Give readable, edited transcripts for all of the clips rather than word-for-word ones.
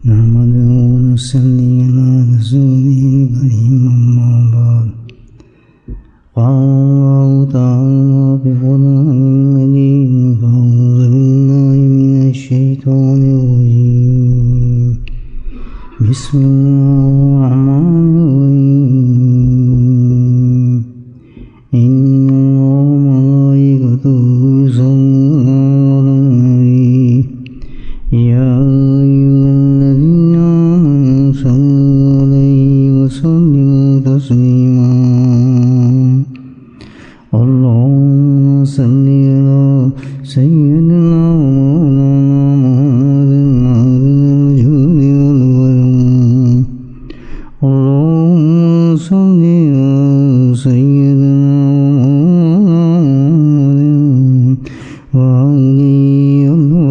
نحمده ونصلي على رسوله الكريم أما بعد قال الله تعالى في القرآن المجيد فأعوذ بالله من الشيطان الرجيم بسم الله الرحمن الرحيم إن الله وملائكته يصلون على النبي يا أيها الذين آمنوا صلوا عليه وسلموا تسليما اللهم صل على سيدنا ومولانا محمد الوجود والكرم اللهم صل على سيدنا ومولانا وعلي الله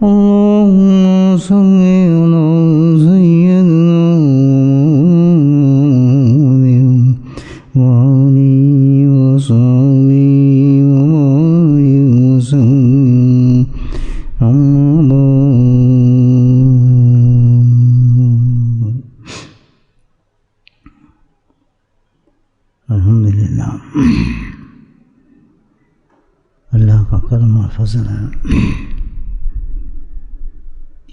اللهم صل على سيدنا وعلي وصحبه وبارك وسلم أما بعد الحمد للہ اللہ کا کرم اور فضل ہے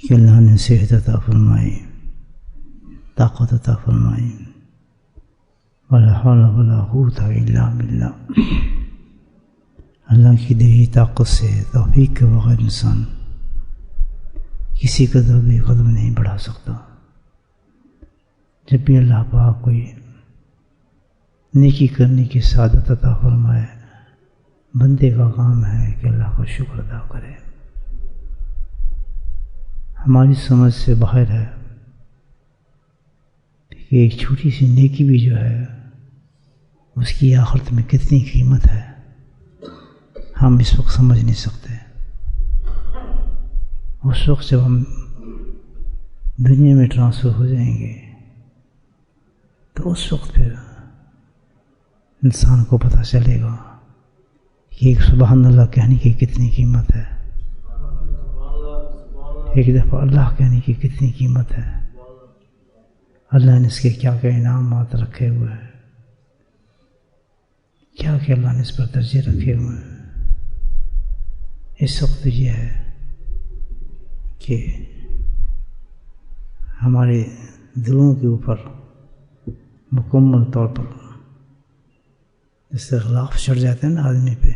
کہ اللہ نے صحت عطا فرمائی، طاقت عطا فرمائی، ولا حول ولا قوت الا باللہ۔ اللہ کی دی طاقت سے توفیق کے بغیر انسان کسی قدم بھی قدم نہیں بڑھا سکتا۔ جب بھی اللہ پاک کوئی نیکی کرنے کی سعادت عطا فرمائے، بندے کا کام ہے کہ اللہ کا شکر ادا کرے۔ ہماری سمجھ سے باہر ہے کہ ایک چھوٹی سی نیکی بھی جو ہے اس کی آخرت میں کتنی قیمت ہے، ہم اس وقت سمجھ نہیں سکتے۔ اس وقت جب ہم دنیا میں ٹرانسفر ہو جائیں گے تو اس وقت پھر انسان کو پتہ چلے گا کہ ایک سبحان اللہ کہنے کی کتنی قیمت ہے، ایک دفعہ اللہ کہنے کی کتنی قیمت ہے، اللہ نے اس کے کیا کیا انعامات رکھے ہوئے ہیں، کیا کہ اللہ نے اس پر درجے رکھے ہوئے ہیں۔ اس وقت یہ ہے کہ ہمارے دلوں کے اوپر مکمل طور پر اس سے غلاف چڑھ جاتے ہیں نا آدمی پہ،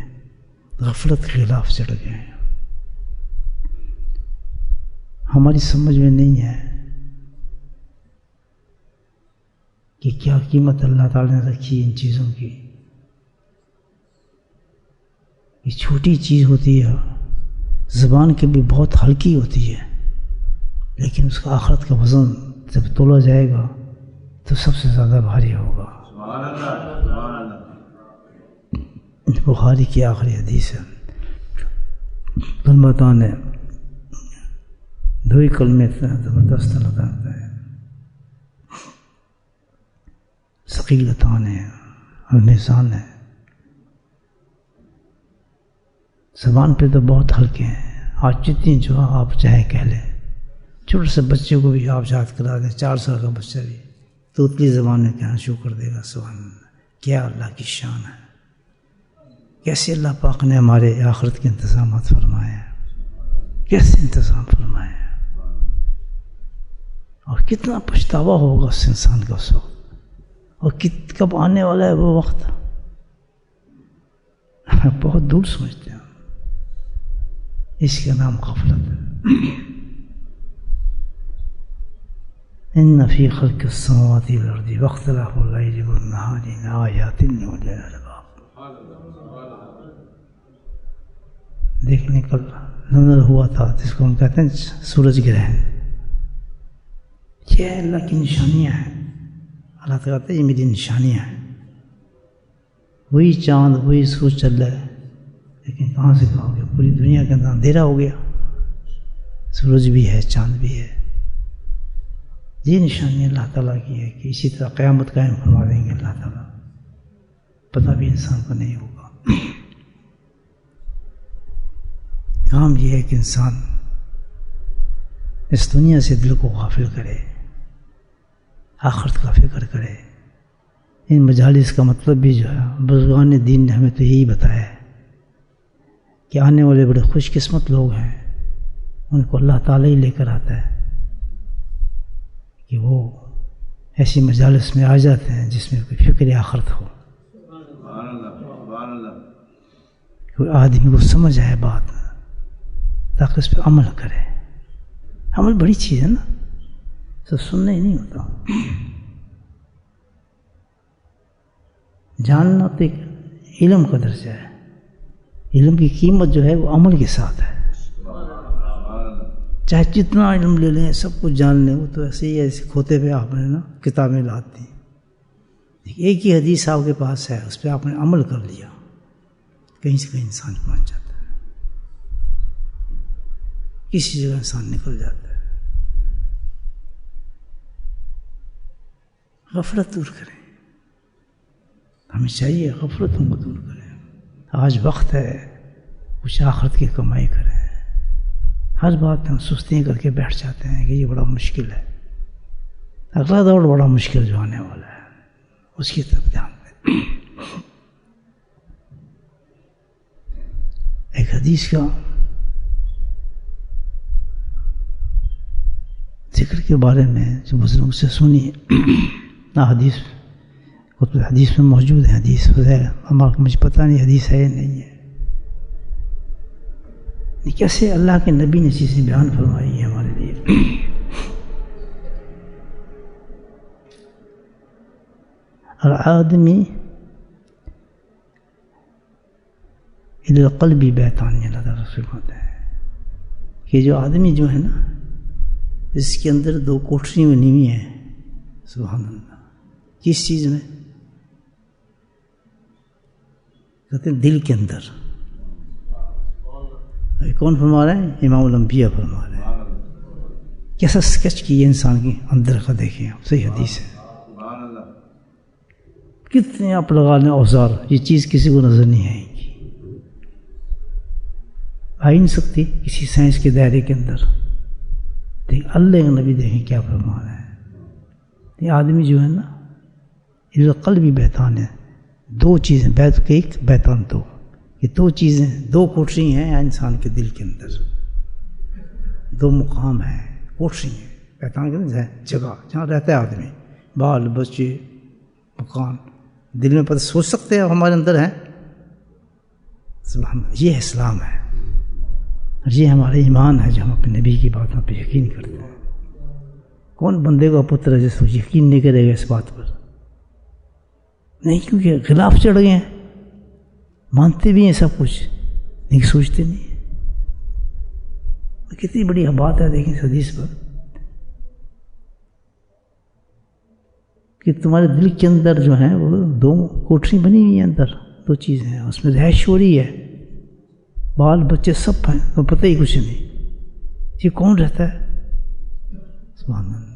غفلت کے خلاف چڑھ گئے ہیں۔ ہماری سمجھ میں نہیں ہے کہ کیا قیمت اللہ تعالیٰ نے رکھی ان چیزوں کی۔ یہ چھوٹی چیز ہوتی ہے، زبان کے بھی بہت ہلکی ہوتی ہے، لیکن اس کا آخرت کا وزن جب تولا جائے گا تو سب سے زیادہ بھاری ہوگا۔ بخاری کی آخری حدیث ہے، کلمتان ہے، دو ہی کلمے زبردست لگتا ہے، ثقیلتان ہے اور میزان ہے۔ زبان پہ تو بہت ہلکے ہیں، آج جتنی جو آپ چاہے کہہ لیں، چھوٹے سے بچے کو بھی آپ یاد کرا دیں، 4 سال کا بچہ بھی توتلی زبان میں کہنا شروع کر دے گا سبحان اللہ۔ کیا اللہ کی شان ہے، کیسے اللہ پاک نے ہمارے آخرت کے انتظامات فرمائے ہیں، کیسے انتظام فرمائے ہیں، اور کتنا پچھتاوا ہوگا اس انسان کا اس وقت، اور کب آنے والا ہے وہ وقت بہت دور سمجھتے ہیں۔ اس کا نام غفلت ہے۔ ان فی خلق السماوات والارض واختلاف اللیل والنہار لآیات لأولی الالباب۔ دیکھنے کا نظر ہوا تھا جس کو ہم کہتے ہیں سورج گرہن، یہ اللہ کی نشانیاں ہیں۔ اللہ تعالیٰ کہتے ہیں یہ میری نشانیاں ہیں۔ وہی چاند وہی سورج چل رہا ہے، لیکن کہاں سے کہو گے، پوری دنیا کے اندر اندھیرا ہو گیا، سورج بھی ہے چاند بھی ہے۔ یہ نشانی اللہ تعالیٰ کی ہے کہ اسی طرح قیامت قائم فرما دیں گے اللہ تعالیٰ، پتہ بھی انسان کو نہیں ہوگا۔ کام یہ ہے کہ انسان اس دنیا سے دل کو غافل کرے، آخرت کا فکر کرے۔ ان مجالس کا مطلب بھی جو ہے بزرگان دین نے ہمیں تو یہی بتایا ہے کہ آنے والے بڑے خوش قسمت لوگ ہیں، ان کو اللہ تعالیٰ ہی لے کر آتا ہے کہ وہ ایسی مجالس میں آ جاتے ہیں جس میں کوئی فکر آخرت ہو، کوئی آدمی کو سمجھ آئے بات تاکہ اس پہ عمل کرے۔ عمل بڑی چیز ہے نا، سب سننا ہی نہیں ہوتا۔ جاننا تو ایک علم کا درجہ ہے، علم کی قیمت جو ہے وہ عمل کے ساتھ ہے۔ چاہے جتنا علم لے لیں، سب کچھ جان لیں، وہ تو ایسے ہی ایسے کھوتے پہ آپ نے نا کتابیں لاتی، ایک ہی حدیث آپ کے پاس ہے، اس پہ آپ نے عمل کر لیا، کہیں سے کہیں انسان پہنچ جاتا ہے، کسی جگہ انسان نکل جاتا ہے۔ غفلت دور کریں، ہمیں چاہیے غفلتوں کو دور کریں۔ آج وقت ہے کچھ آخرت کی کمائی کریں۔ ہر بات ہم سستیاں کر کے بیٹھ جاتے ہیں کہ یہ بڑا مشکل ہے، اگلا دور بڑا مشکل جو آنے والا ہے اس کی طرف دھیان دیں۔ ایک حدیث کا ذکر کے بارے میں جو بزرگوں سے سنی نہ حدیث کتب حدیث میں موجود ہے، حدیث ہمارا مجھے پتہ نہیں حدیث ہے یا نہیں ہے، کیسے اللہ کے نبی نے چیزیں بیان فرمائی ہیں ہمارے لیے۔ الآدمی الی القلب بیتان، اللہ تعالیٰ رسول ہوتا ہے کہ جو آدمی جو ہے نا اس کے اندر دو کوٹری بنی ہوئی ہیں، سبحان اللہ۔ کس چیز میں؟ کہتے ہیں دل کے اندر۔ کون فرما رہے ہیں؟ امام الانبیاء فرما رہے ہیں۔ کیسا سکیچ کی ہے انسان کے اندر کا، دیکھیں آپ، صحیح حدیث ہے۔ کتنے آپ لگا لیں اوزار، یہ چیز کسی کو نظر نہیں آئے گی، آ ہی نہیں سکتی کسی سائنس کے دائرے کے اندر۔ دیکھ اللہ کے نبی دیکھیں کیا فرما رہے ہیں۔ یہ آدمی جو ہے نا قلبی بیتان ہے، دو چیزیں، بیت ایک بیتان دو، یہ دو چیزیں، دو کوٹری ہیں انسان کے دل کے اندر، دو مقام ہیں، کوٹری ہیں۔ بیتان کے اندر جگہ جہاں رہتا ہے آدمی، بال بچے مکان، دل میں پتہ سوچ سکتے ہیں ہمارے اندر ہیں، سبحان اللہ۔ یہ اسلام ہے اور یہ ہمارا ایمان ہے جو ہم اپنے نبی کی باتوں پہ یقین کرتے ہیں۔ کون بندے کا پتر ہے جس کو یقین نہیں کرے گا اس بات پر؟ نہیں، کیونکہ خلاف چڑھ گئے ہیں، مانتے بھی ہیں سب کچھ لیکن سوچتے نہیں۔ کتنی بڑی بات ہے، دیکھیں اس حدیث پر کہ تمہارے دل کے اندر جو ہیں وہ دو کوٹری بنی ہوئی ہیں، اندر دو چیزیں ہیں، اس میں رہائش ہو رہی ہے، بال بچے سب ہیں، تو پتہ ہی کچھ نہیں، یہ کون رہتا ہے؟ سبحان اللہ۔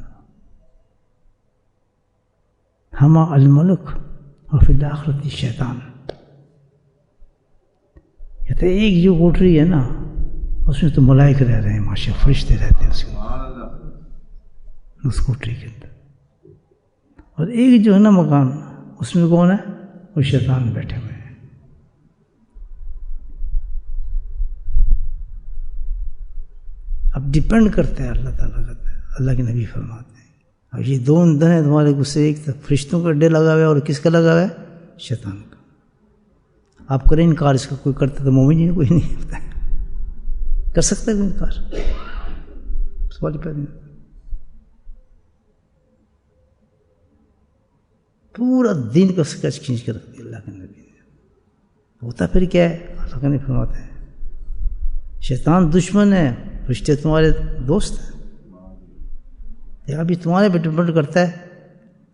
ہما الملک اور فی الآخرت شیطان، کہتے ہیں ایک جو کوٹری ہے نا اس میں تو ملائکہ رہ رہے ہیں، ماشاء اللہ، فرشتے رہتے ہیں اس کوٹری کے اندر، اور ایک جو ہے نا مکان، اس میں کون ہے؟ وہ شیطان بیٹھے ہوئے ہیں۔ اب ڈیپینڈ کرتا ہے، اللہ تعالیٰ کہتا ہے، اللہ کے نبی فرماتے ہیں، اب یہ دو اندر ہیں تمہارے غصے، ایک تو فرشتوں کا اڈے لگا ہوا ہے اور کس کا لگا ہوا ہے؟ شیطان کا۔ آپ کریں انکار اس کا، کوئی کرتا تو مومن ہی کوئی نہیں کرتا، کر سکتا ہے کوئی انکار؟ سوال ہی پیدا نہیں۔ پورا دین کا سکیچ کھینچ کے رکھ دیا اللہ کے نبی نے۔ ہوتا پھر کیا ہے؟ اللہ کا نبی فرماتا ہے شیطان دشمن ہے، فرشتے تمہارے دوست ہیں۔ ابھی تمہارے پہ ڈپینڈ کرتا ہے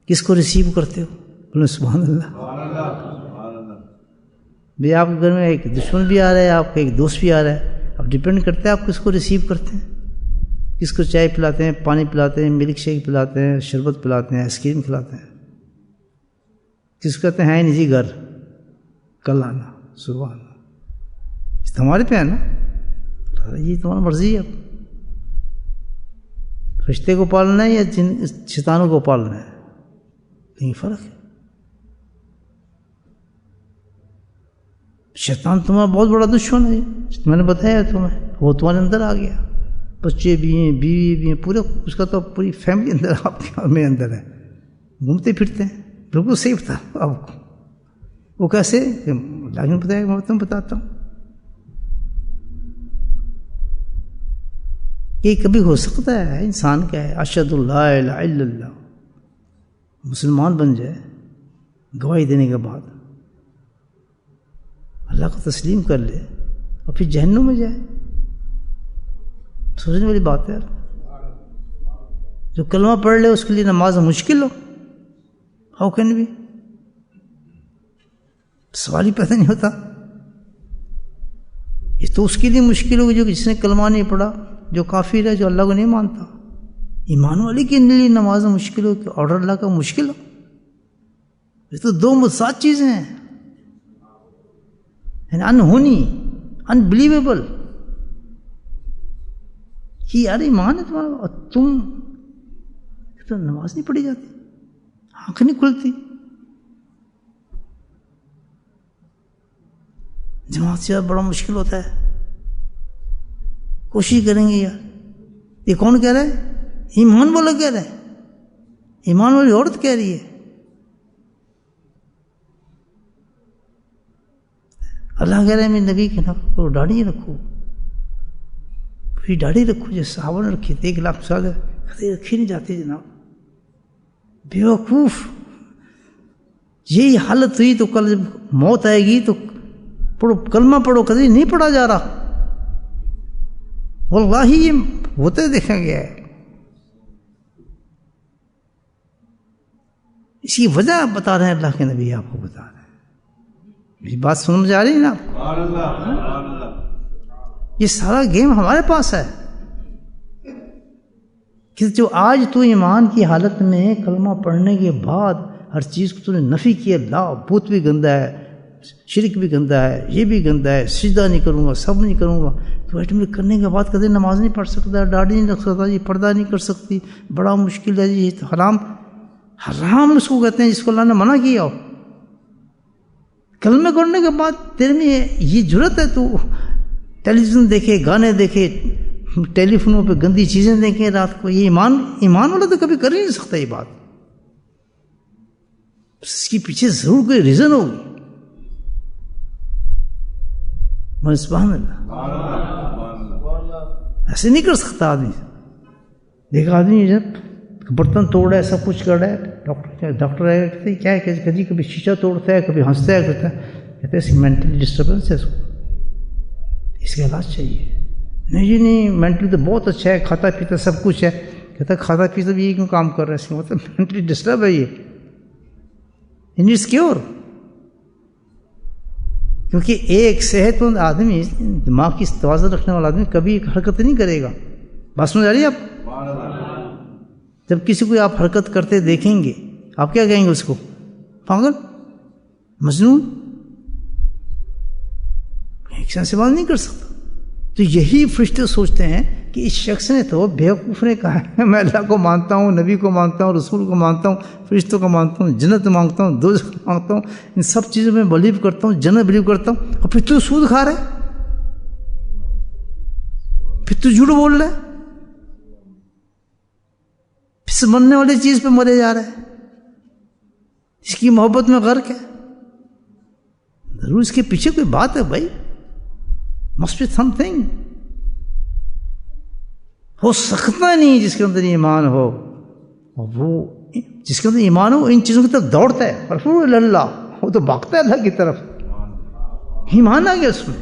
کس کو ریسیو کرتے ہو، بولے سبحان اللہ۔ بھی آپ کے گھر میں ایک دشمن بھی آ رہا ہے، آپ کا ایک دوست بھی آ رہا ہے، اب ڈپینڈ کرتا ہے آپ کس کو ریسیو کرتے ہیں، کس کو چائے پلاتے ہیں، پانی پلاتے ہیں، ملک شیک پلاتے ہیں، شربت پلاتے ہیں، آئس کریم کھلاتے ہیں، کس کو کہتے ہیں نہیں جی گھر کل آنا، سبحان اللہ۔ یہ تمہارے پہ ہے نا، یہ تمہاری مرضی ہے۔ فرشتے کو پالنا ہے یا شیطانوں کو پالنا ہے؟ لیکن فرق ہے. شیطان تمہارا بہت بڑا دشمن ہے، میں نے بتایا تمہیں، وہ تمہارے اندر آ گیا، بچے بھی ہیں، بیوی بھی ہیں، پورے اس کا تو پوری فیملی اندر آپ کے میں اندر ہے، گھومتے پھرتے ہیں. بالکل صحیح تھا. اب وہ کیسے؟ لیکن بتایا، میں تمہیں بتاتا ہوں کہ کبھی ہو سکتا ہے انسان کیا ہے، اشہد لا الہ الا اللہ مسلمان بن جائے، گواہی دینے کے بعد اللہ کو تسلیم کر لے اور پھر جہنم میں جائے. سوچنے والی بات ہے. جو کلمہ پڑھ لے اس کے لیے نماز مشکل ہو، ہاؤ کین بی؟ سوال ہی پیدا نہیں ہوتا. یہ تو اس کے لیے مشکل ہوگی جو جس نے کلمہ نہیں پڑھا، جو کافر ہے، جو اللہ کو نہیں مانتا. ایمان والے کے لیے نماز مشکل ہو کہ آرڈر اللہ کا مشکل ہو؟ یہ تو دو متضاد چیزیں ہیں. انہونی انبلیویبل کہ یار ایمان ہے تمہارا اور تم تو نماز نہیں پڑھی جاتی، آنکھ نہیں کھلتی. جماعت سے بڑا مشکل ہوتا ہے. کوشش کریں گے یار. یہ کون کہہ رہا ہے؟ ایمان والا کہہ رہا ہے، ایمان والی عورت کہہ رہی ہے. اللہ کہہ رہے ہیں میرے نبی کے نام کو داڑھی رکھو، پھر داڑھی رکھو جیسے صحابہ نے رکھی تھی. 1 لاکھ سال کبھی رکھی نہیں جاتی جناب، بیوقوف. یہی حالت ہوئی تو کل موت آئے گی تو پڑھو، کلمہ پڑھو، کبھی نہیں پڑھا جا رہا. واللہ یہ ہوتے دیکھا گیا ہے. اس کی وجہ بتا رہے ہیں اللہ کے نبی، آپ کو بتا رہے ہیں. میری بات سمجھ آ رہی ہے نا آپ کو؟ یہ سارا گیم ہمارے پاس ہے کہ جو آج تو ایمان کی حالت میں کلمہ پڑھنے کے بعد ہر چیز کو تو نے نفی کیا، لا بت بھی گندا ہے، شرک بھی گندا ہے، یہ بھی گندا ہے، سجدہ نہیں کروں گا، سب نہیں کروں گا. تو ایٹمنٹ کرنے کے بعد کبھی نماز نہیں پڑھ سکتا، داڑھی نہیں رکھ سکتا، یہ پردہ نہیں کر سکتی، بڑا مشکل ہے جی. یہ حرام، حرام اس کو کہتے ہیں جس کو اللہ نے منع کیا ہو. کلمہ کرنے کے بعد تیرے میں یہ جرت ہے تو ٹیلی ویژن دیکھے، گانے دیکھے، ٹیلی فونوں پہ گندی چیزیں دیکھیں رات کو. یہ ایمان والا تو کبھی کر ہی نہیں سکتا یہ بات. اس کے پیچھے ضرور کوئی ریزن ہوگی. سبحان اللہ. ایسے نہیں کر سکتا آدمی. دیکھ آدمی جب برتن توڑ رہا ہے، سب کچھ کر رہا ہے، ڈاکٹر آئے کہتے ہیں کیا ہے، کبھی کبھی شیشہ توڑتا ہے، کبھی ہنستا ہے، کہتا ہے کہتے ہیں اس کی مینٹل ڈسٹربنس ہے، اس کا علاج چاہیے. نہیں جی نہیں، مینٹلی تو بہت اچھا ہے، کھاتا پیتا سب کچھ ہے. کہتا ہے کھاتا پیتا بھی یہ کیوں کام کر رہا ہے؟ اس کا مطلب مینٹلی ڈسٹرب ہے. یہ انٹس کیور. کیونکہ ایک صحت مند آدمی، دماغ کی توازن رکھنے والا آدمی کبھی حرکت نہیں کرے گا. بات سمجھ آ رہی ہے آپ؟ جب کسی کو آپ حرکت کرتے دیکھیں گے آپ کیا کہیں گے؟ اس کو پاگل، مجنون، ایک سے بات نہیں کر سکتا. تو یہی فرشتے سوچتے ہیں کہ اس شخص نے تو بیوقوف نے کہا ہے میں اللہ کو مانتا ہوں، نبی کو مانتا ہوں، رسول کو مانتا ہوں، فرشتوں کو مانتا ہوں، جنت مانگتا ہوں، دوزخ مانگتا ہوں، ان سب چیزوں میں بلیو کرتا ہوں، جنت بلیو کرتا ہوں، اور پھر تو سود کھا رہا ہے، پھر تو جھوٹ بول رہا ہے، پھر مرنے والی چیز پہ مرے جا رہا ہے، اس کی محبت میں غرق ہے. ضرور اس کے پیچھے کوئی بات ہے بھائی. must be something. ہو سکتا نہیں جس کے اندر ایمان ہو، اور وہ جس کے اندر ایمان ہو ان چیزوں کی طرف دوڑتا ہے. فرفور اللہ، وہ تو بھاگتا ہے اللہ کی طرف. ایمان آ گیا اس میں.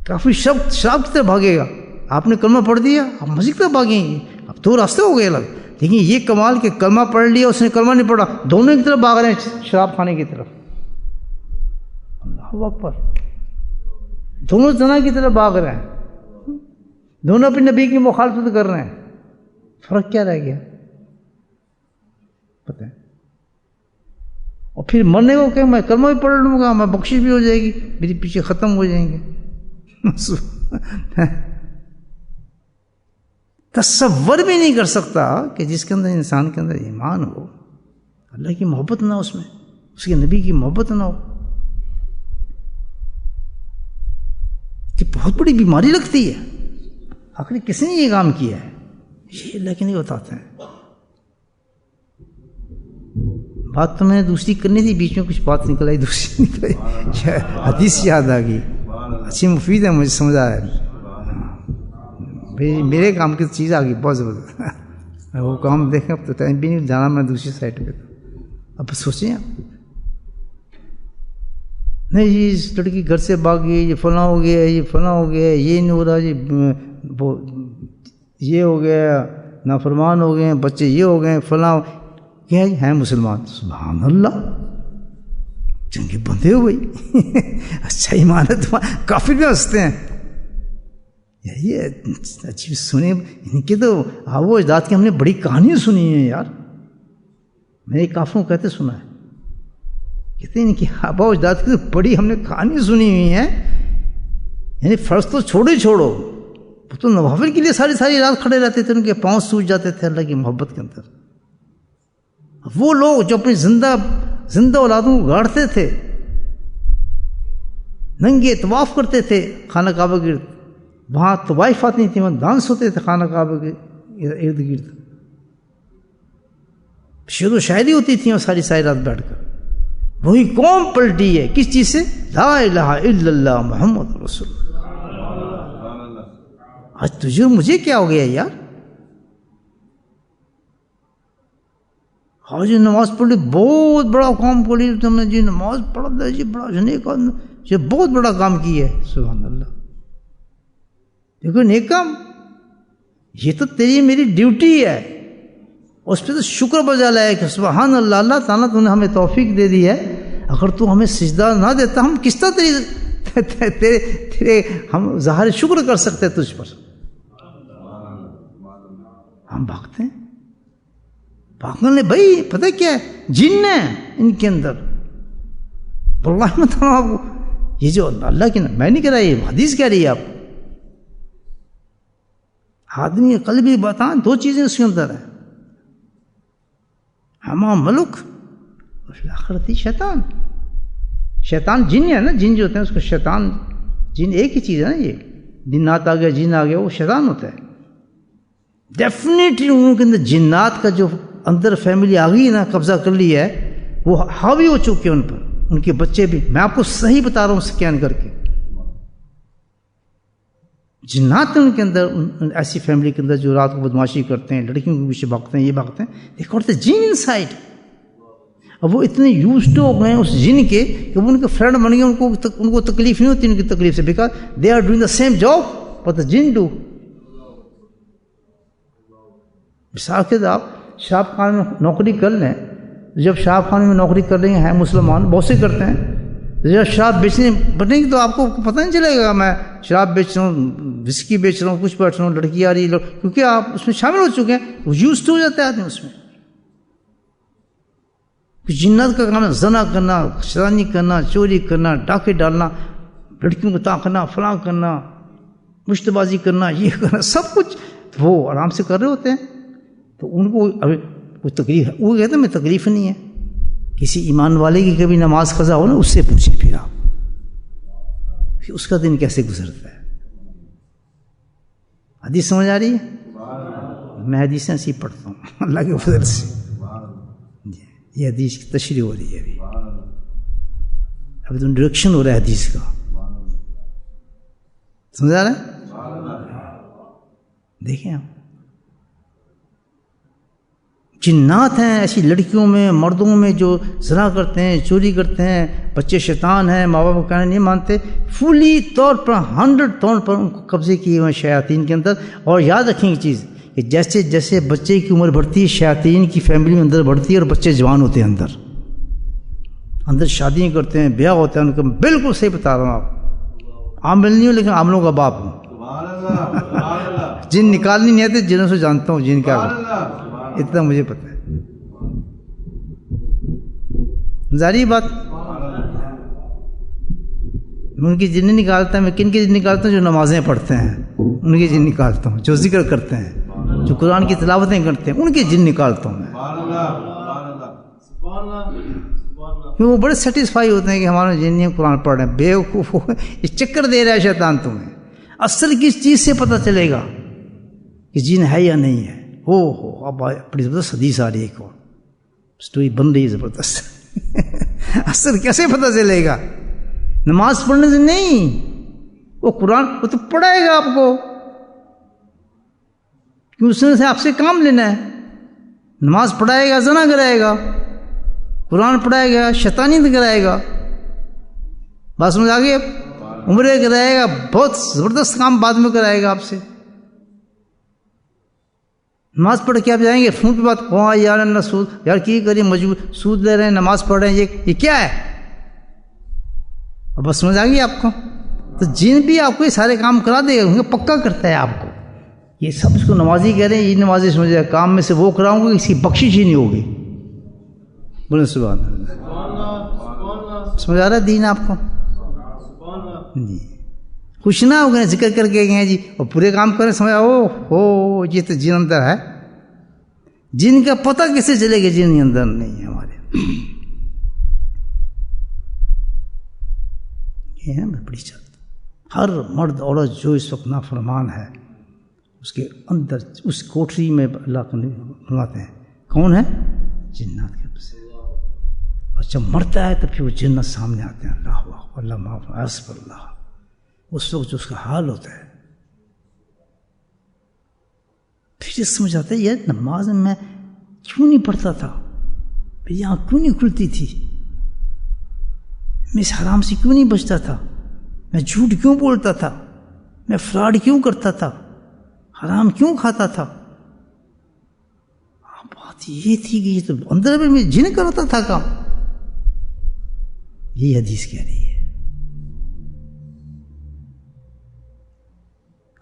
کافی شراب کی طرف بھاگے گا. آپ نے کلمہ پڑھ دیا، آپ مسجد کی طرف بھاگیں گے. اب دو راستے ہو گئے الگ. لیکن یہ کمال کہ کلمہ پڑھ لیا، اس نے کلمہ نہیں پڑھا، دونوں کی طرف بھاگ رہے ہیں، شراب کھانے کی طرف. اللہ اکبر. دونوں زنا کی طرف بھاگ رہے ہیں، دونوں اپنے نبی کی مخالفت کر رہے ہیں. فرق کیا رہ گیا؟ پتہ ہے. اور پھر مرنے کو کہ میں کلمہ بھی پڑھ لوں گا، میں بخشش بھی ہو جائے گی، میری پیچھے ختم ہو جائیں گے. تصور بھی نہیں کر سکتا کہ جس کے اندر انسان کے اندر ایمان ہو، اللہ کی محبت نہ ہو، اس میں اس کے نبی کی محبت نہ ہو، کہ بہت بڑی بیماری لگتی ہے۔ آخر کس نے یہ کام کیا ہے؟ یہ اللہ کے نہیں بتاتے ہیں۔ بات تو میں نے دوسری کرنی تھی، بیچ میں کچھ بات نکل آئی، دوسری نکل آئی، حدیث یاد آ گئی، اچھی مفید ہے، مجھے سمجھ آیا میرے کام کی چیز آ گئی بہت زبردست۔ وہ کام دیکھیں، اب تو ٹائم بھی نہیں جانا میں دوسری سائٹ پہ، اب سوچیں آپ نہیں جی اس لڑکی گھر سے بھاگ گئی، یہ فلاں ہو گیا، یہ فلاں ہو گیا، یہ نہیں ہو رہا جی، یہ ہو گیا، نافرمان ہو گئے، بچے یہ ہو گئے، فلاں کیا ہیں مسلمان، سبحان اللہ، چنگے بندے ہو گئی۔ اچھا ایمان ہے تمہارا، کافر بھی ہنستے ہیں، یہ اچھی سنے ان کے تو آبا اجداد کی ہم نے بڑی کہانیاں سنی ہیں یار، میں نے کافروں کو کہتے سنا ہے، کہتے ہیں ان کی آبا اجداد کی تو بڑی ہم نے کہانی سنی ہوئی ہیں، یعنی فرض تو چھوڑو ہی چھوڑو، وہ تو نوافل کے لیے ساری رات کھڑے رہتے تھے، ان کے پاؤں سوج جاتے تھے اللہ کی محبت کے اندر۔ وہ لوگ جو اپنی زندہ اولادوں کو گاڑتے تھے، ننگے طواف کرتے تھے خانہ کعبہ کے گرد، وہاں طوائف آتی تھیں، وہاں ڈانس ہوتے تھے خانہ کعبہ کے ارد گرد، شعر و شاعری ہوتی تھی، اور ساری رات بیٹھ کر وہی قوم پلٹی ہے کس چیز سے؟ لا الہ الا اللہ محمد رسول اللہ۔ آج تجھے مجھے کیا ہو گیا یار؟ آج نماز پڑھ لی، بہت بڑا کام کر لی تم نے جی، نماز پڑھ دے جی، بڑا نیک کام، یہ بہت بڑا کام کیا ہے، سبحان اللہ۔ دیکھو نیک کام، یہ تو تیری میری ڈیوٹی ہے، اس پہ تو شکر بجا لائے کہ سبحان اللہ، اللہ تعالیٰ تو نے ہمیں توفیق دے دی ہے، اگر تو ہمیں سجدہ نہ دیتا ہم کس طرح تیرے ہم ظاہر شکر کر سکتے تجھ پر؟ ہم بھاگتے ہیں، بھاگنے بھائی پتہ کیا ہے، جن ہے ان کے اندر، واللہ میں بتا رہا ہوں آپ کو، یہ جو اللہ کی میں نہیں کہہ رہا، یہ حدیث کہہ رہی ہے، آپ آدمی قلبی بتائیں دو چیزیں اس کے اندر ہیں، ہما ملک اور آخرتی شیطان۔ شیطان جن ہے نا، جن جو ہوتے ہیں اس کو شیطان، جن ایک ہی چیز ہے نا، یہ جنات آ گیا، جن آ گیا، وہ شیطان ہوتا ہے۔ ڈیفینیٹلی ان کے اندر جنات کا جو اندر فیملی آ گئی نا، قبضہ کر لی ہے، وہ حاوی ہو چکے ہیں ان پر، ان کے بچے بھی، میں آپ کو صحیح بتا رہا ہوں سکین کر کے، جنات ان کے اندر، ایسی فیملی کے اندر جو رات کو بدماشی کرتے ہیں، لڑکیوں کے پیچھے بھاگتے ہیں، یہ بھاگتے ہیں، دیکھو جن ان سائڈ۔ اب وہ اتنے یوزڈ ہو گئے اس جن کے کہ وہ ان کے فرینڈ بن گئے، ان کو تکلیف نہیں ہوتی ان کی تکلیف سے، because they are doing the same job but the جن ڈو۔ مثال کے طور آپ شراب خانے میں نوکری کر لیں، جب شراب خانے میں نوکری کر لیں، ہیں مسلمان بہت سے کرتے ہیں، جب شراب بیچنے بٹیں گی تو آپ کو پتہ نہیں چلے گا میں شراب بیچ رہا ہوں، وسکی بیچ رہا ہوں، کچھ بیچ رہا ہوں، لڑکی آ رہی ہے، کیونکہ آپ اس میں شامل ہو چکے ہیں، وہ یوزڈ ہو جاتے ہیں آدمی اس میں۔ کچھ جنات کا کام ہے زنا کرنا، شرانی کرنا، چوری کرنا، ڈاکے ڈالنا، لڑکیوں کو تاکنا، فلاں کرنا، مشت بازی کرنا، یہ کرنا، سب کچھ وہ آرام سے کر رہے ہوتے ہیں۔ تو ان کو ابھی کوئی تکلیف، وہ کہتے ہیں میں تکلیف نہیں ہے۔ کسی ایمان والے کی کبھی نماز قضا ہو نا، اس سے پوچھیں پھر آپ کہ اس کا دن کیسے گزرتا ہے۔ حدیث سمجھ آ رہی ہے؟ میں حدیثیں ایسی پڑھتا ہوں اللہ کے فضل سے، یہ حدیث کی تشریح ہو رہی ہے، ابھی تو انٹروڈکشن ہو رہا ہے حدیث کا، سمجھ آ رہا ہے؟ دیکھیں آپ، جنات ہیں ایسی لڑکیوں میں، مردوں میں جو زنا کرتے ہیں، چوری کرتے ہیں، بچے شیطان ہیں، ماں باپ کو کہنا نہیں مانتے، فلی طور پر 100 طور پر ان کو قبضے کیے ہوئے شیاطین کے اندر۔ اور یاد رکھیں یہ چیز کہ جیسے جیسے بچے کی عمر بڑھتی ہے، شیاطین کی فیملی میں اندر بڑھتی ہے، اور بچے جوان ہوتے ہیں، اندر شادیاں کرتے ہیں، بیاہ ہوتا ہے ان کا۔ بالکل صحیح بتا رہا ہوں، آپ عامل نہیں ہوں لیکن عاملوں کا باپ ہوں۔ جن نکالنی نہیں آتے، جنوں سے جانتا ہوں جن کیا کرتے، اتنا مجھے پتہ ہے، ظاہری بات۔ میں ان کی جن نکالتا ہوں، میں کن کی جن نکالتا ہوں؟ جو نمازیں پڑھتے ہیں ان کی جن نکالتا ہوں، جو ذکر کرتے ہیں، جو قرآن کی تلاوتیں کرتے ہیں ان کے جن نکالتا ہوں میں، کیوں وہ بڑے سیٹسفائی ہوتے ہیں کہ ہمارے جن قرآن پڑھ رہے ہیں. بیوقوف یہ چکر دے رہا ہے شیطان تمہیں. اصل کس چیز سے پتہ چلے گا کہ جن ہے یا نہیں ہے؟ ہو اب بڑی زبردست حدیث آ رہی ہے، ایک اور اسٹوری بن رہی ہے زبردست. اصل کیسے پتہ چلے گا؟ نماز پڑھنے سے نہیں، وہ قرآن وہ تو پڑھائے گا آپ کو، کیوں اس نے آپ سے کام لینا ہے. نماز پڑھائے گا زنا کرائے گا، قرآن پڑھائے گا شیطانیت کرائے گا، بات سمجھ آ گئی؟ عمرے کرائے گا، بہت زبردست کام بعد میں کرائے گا آپ سے. نماز پڑھ کے آپ جائیں گے فون پہ بات، ہاں یار اللہ سود یار کی کریے مجبور، سود لے رہے ہیں نماز پڑھ رہے ہیں، یہ کیا ہے؟ اب بس سمجھ آ گئی آپ کو؟ تو جن بھی آپ کو یہ سارے کام کرا دے گا، پکا کرتا ہے آپ کو. یہ سب اس کو نمازی کہہ رہے ہیں، یہ نمازی سمجھ رہے ہیں کام میں سے وہ کراؤں گا اس کی بخشش ہی نہیں ہوگی. بولے سبحان اللہ. سمجھ آ رہا ہے دین آپ کو؟ جی خوش نہ ہو گئے ذکر کر کے گئے جی اور پورے کام کریں، سمجھ ہو یہ تو جن اندر ہے. جن کا پتہ کیسے چلے گا؟ جن اندر نہیں ہے ہمارے. یہ ہے بڑی چلتا. ہر مرد عورت جو اس وقت نافرمان ہے اس کے اندر اس کوٹری میں اللہ کو بناتے ہیں. کون ہے؟ جنات کے پاس. اور جب مرتا ہے تو پھر وہ جنت سامنے آتے ہیں، اللہ اکبر اللہ معاف حسب اللہ. اس وقت جو اس کا حال ہوتا ہے پھر یہ سمجھ آتا ہے یار نماز میں کیوں نہیں پڑھتا تھا، میری آنکھ کیوں نہیں کھلتی تھی، میں اس حرام سے کیوں نہیں بچتا تھا، میں جھوٹ کیوں بولتا تھا، میں فراڈ کیوں کرتا تھا، حرام کیوں کھاتا تھا. بات یہ تھی کہ یہ تو اندر میں جن کرتا تھا کام. یہ حدیث کہہ رہی ہے.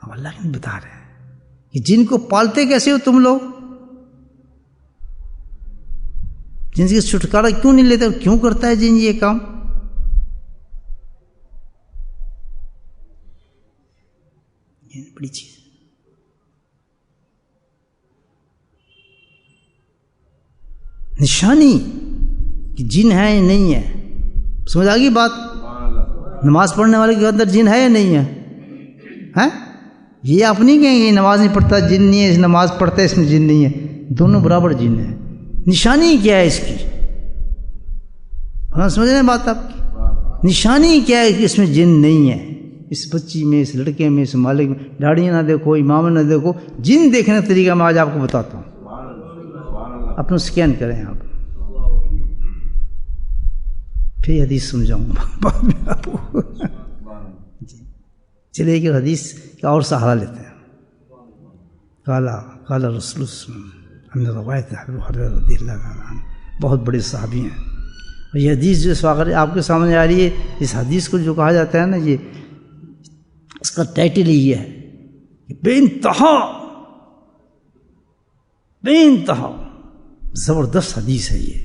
اب اللہ کے بتا رہے ہیں کہ جن کو پالتے کیسے ہو تم لوگ، جن سے چھٹکارا کیوں نہیں لیتے، کیوں کرتا ہے جن یہ کام؟ یہ بڑی چیز. نشانی کہ جن ہے یا نہیں ہے. سمجھ آ گئی بات؟ نماز پڑھنے والے کے اندر جن ہے یا نہیں ہے؟ یہ آپ نہیں کہیں گے نماز نہیں پڑھتا جن نہیں ہے، نماز پڑھتا ہے اس میں جن نہیں ہے. دونوں برابر جن ہے. نشانی کیا ہے اس کی؟ سمجھ رہے ہیں بات آپ کی؟ نشانی کیا ہے کہ اس میں جن نہیں ہے، اس بچی میں، اس لڑکے میں، اس مالک میں. داڑیاں نہ دیکھو، امام نہ دیکھو، جن دیکھنے کا طریقہ میں آج آپ کو بتاتا ہوں. اپنا سکین کریں آپ، پھر حدیث سمجھاؤں گا بعد میں آپ کو. چلیے کہ حدیث کا اور سہارا لیتے ہیں. قال رسول ہم نے روایت ابو ہریرہ رضی اللہ عنہ، بہت بڑے صحابی ہیں. اور یہ حدیث جو اس وقت آپ کے سامنے آ رہی ہے، اس حدیث کو جو کہا جاتا ہے نا، یہ اس کا ٹائٹل یہ ہے کہ بے انتہا زبردست حدیث ہے. یہ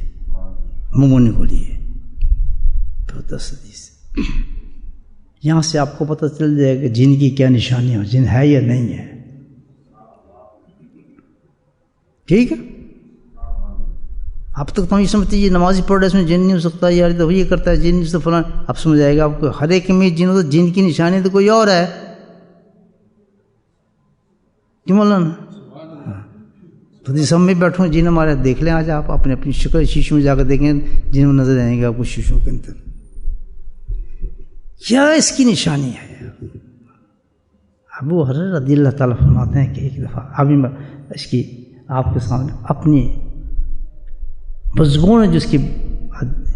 مومنوں کے لیے زبردست حدیث. یہاں سے آپ کو پتہ چل جائے کہ جن کی کیا نشانی ہے، جن ہے یا نہیں ہے. ٹھیک ہے؟ اب تک تو ہم یہ سمجھتے یہ نمازی پڑھ رہے اس میں جن نہیں ہو سکتا، یار تو یہ کرتا ہے جن سے فلاں. اب سمجھ آئے گا آپ کو ہر ایک میں جن ہو تو جن کی نشانی تو کوئی اور ہے. کیوں مولانا؟ تو سب میں بیٹھوں جن ہمارے دیکھ لیں آج آپ اپنے اپنی شکل شیشوں میں جا کر دیکھیں، جن میں نظر آئیں گے آپ کو شیشوں کے اندر. کیا اس کی نشانی ہے؟ ابو ہریرہ رضی اللہ تعالیٰ فرماتے ہیں کہ ایک دفعہ ابھی اس کی آپ کے سامنے اپنی بزرگوں نے جس کی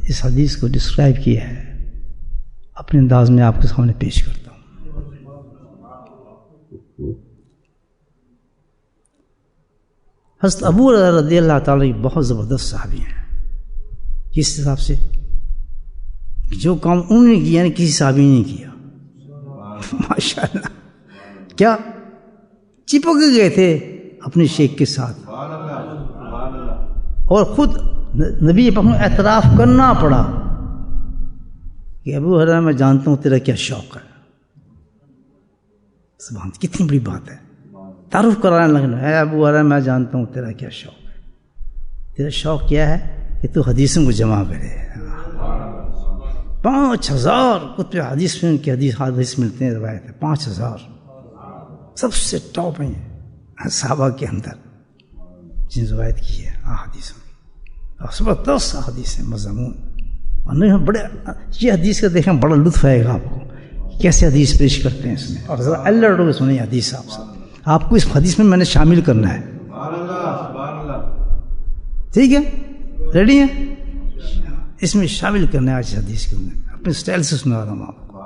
اس حدیث کو ڈسکرائب کیا ہے اپنے انداز میں آپ کے سامنے پیش کرتا ہوں. حضرت ابو ہریرہ رضی اللہ تعالیٰ بہت زبردست صحابی ہیں. کس حساب سے؟ جو کام انہوں نے کیا کسی صحابی نے کیا. ماشاء اللہ. کیا چپک گئے تھے اپنے شیخ کے ساتھ، اور خود نبی پاک کو اعتراف کرنا پڑا کہ ابو ہریرہ میں جانتا ہوں تیرا کیا شوق ہے. سبحان، کتنی بڑی بات ہے. تعارف کرانے لگنا ہے. ابو ہریرہ میں جانتا ہوں تیرا کیا شوق ہے. تیرا شوق کیا ہے کہ تو حدیثوں کو جمع کرے. 5000 کتب حدیث میں ان کی حدیث ملتے ہیں، روایت ہے 5000 سب سے ٹاپ ہیں صحابہ کے اندر جن روایت کی ہے حدیثوں کی. صبح 10 حدیث ہیں مضمون. اور نہیں بڑے یہ حدیث کا دیکھیں بڑا لطف آئے گا آپ کو کیسے حدیث پیش کرتے ہیں اس میں. اور ذرا اللہ ڈو سنیں حدیث آپ کو اس حدیث میں نے شامل کرنا ہے. ٹھیک ہے، ریڈی ہیں؟ اس میں شامل کرنا ہے آج حدیث کے اندر. اپنے سٹائل سے سنا رہا ہوں آپ کو.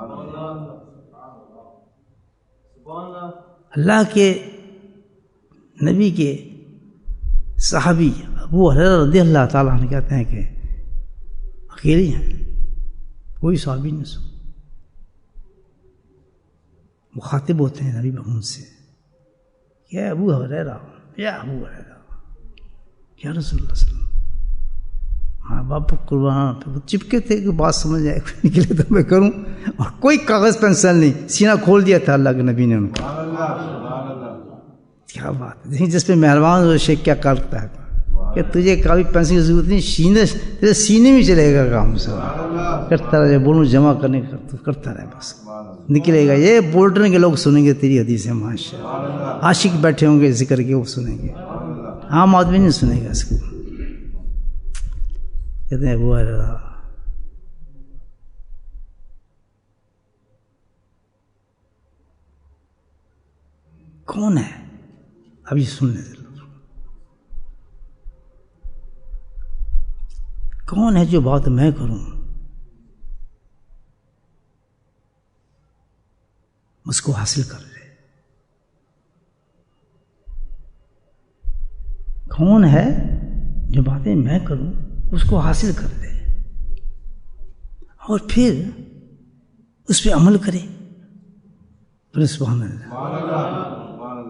اللہ کے نبی کے صحابی ابو ہریرہ رضی اللہ تعالیٰ عنہ کہتے ہیں کہ اکیلے ہیں، کوئی صحابی نہیں سن. مخاطب ہوتے ہیں نبی ان سے، کیا ابو ہریرہ، یا ابو ہریرہ، کیا رسول اللہ صلی اللہ علیہ وسلم. ماں باپ قربان چپکے تھے کہ بات سمجھ آئے نکلے تو میں کروں. اور کوئی کاغذ پینسل نہیں، سینہ کھول دیا تھا اللہ کے نبی نے ان کو. کیا بات ہے، جس پہ مہربان ہو شیخ کیا کرتا ہے کہ تجھے کبھی پینسل کی ضرورت نہیں، تیرے سینے میں چلے گا کام. سب کرتا رہے، بولوں جمع کرنے کا تو کرتا رہے، بس نکلے گا. یہ بولٹن کے لوگ سنیں گے تیری حدیث ہے ماشاء اللہ. عاشق بیٹھے ہوں گے ذکر کے وہ سنیں گے، عام آدمی نہیں سنے گا اس کو. کہتے ہیں ابو ہریرہ کون ہے؟ ابھی سننے دے. کون ہے جو بات میں کروں اس کو حاصل کر لے؟ کون ہے جو باتیں میں کروں اس کو حاصل کر لے اور پھر اس پہ عمل کرے؟ سبحان اللہ.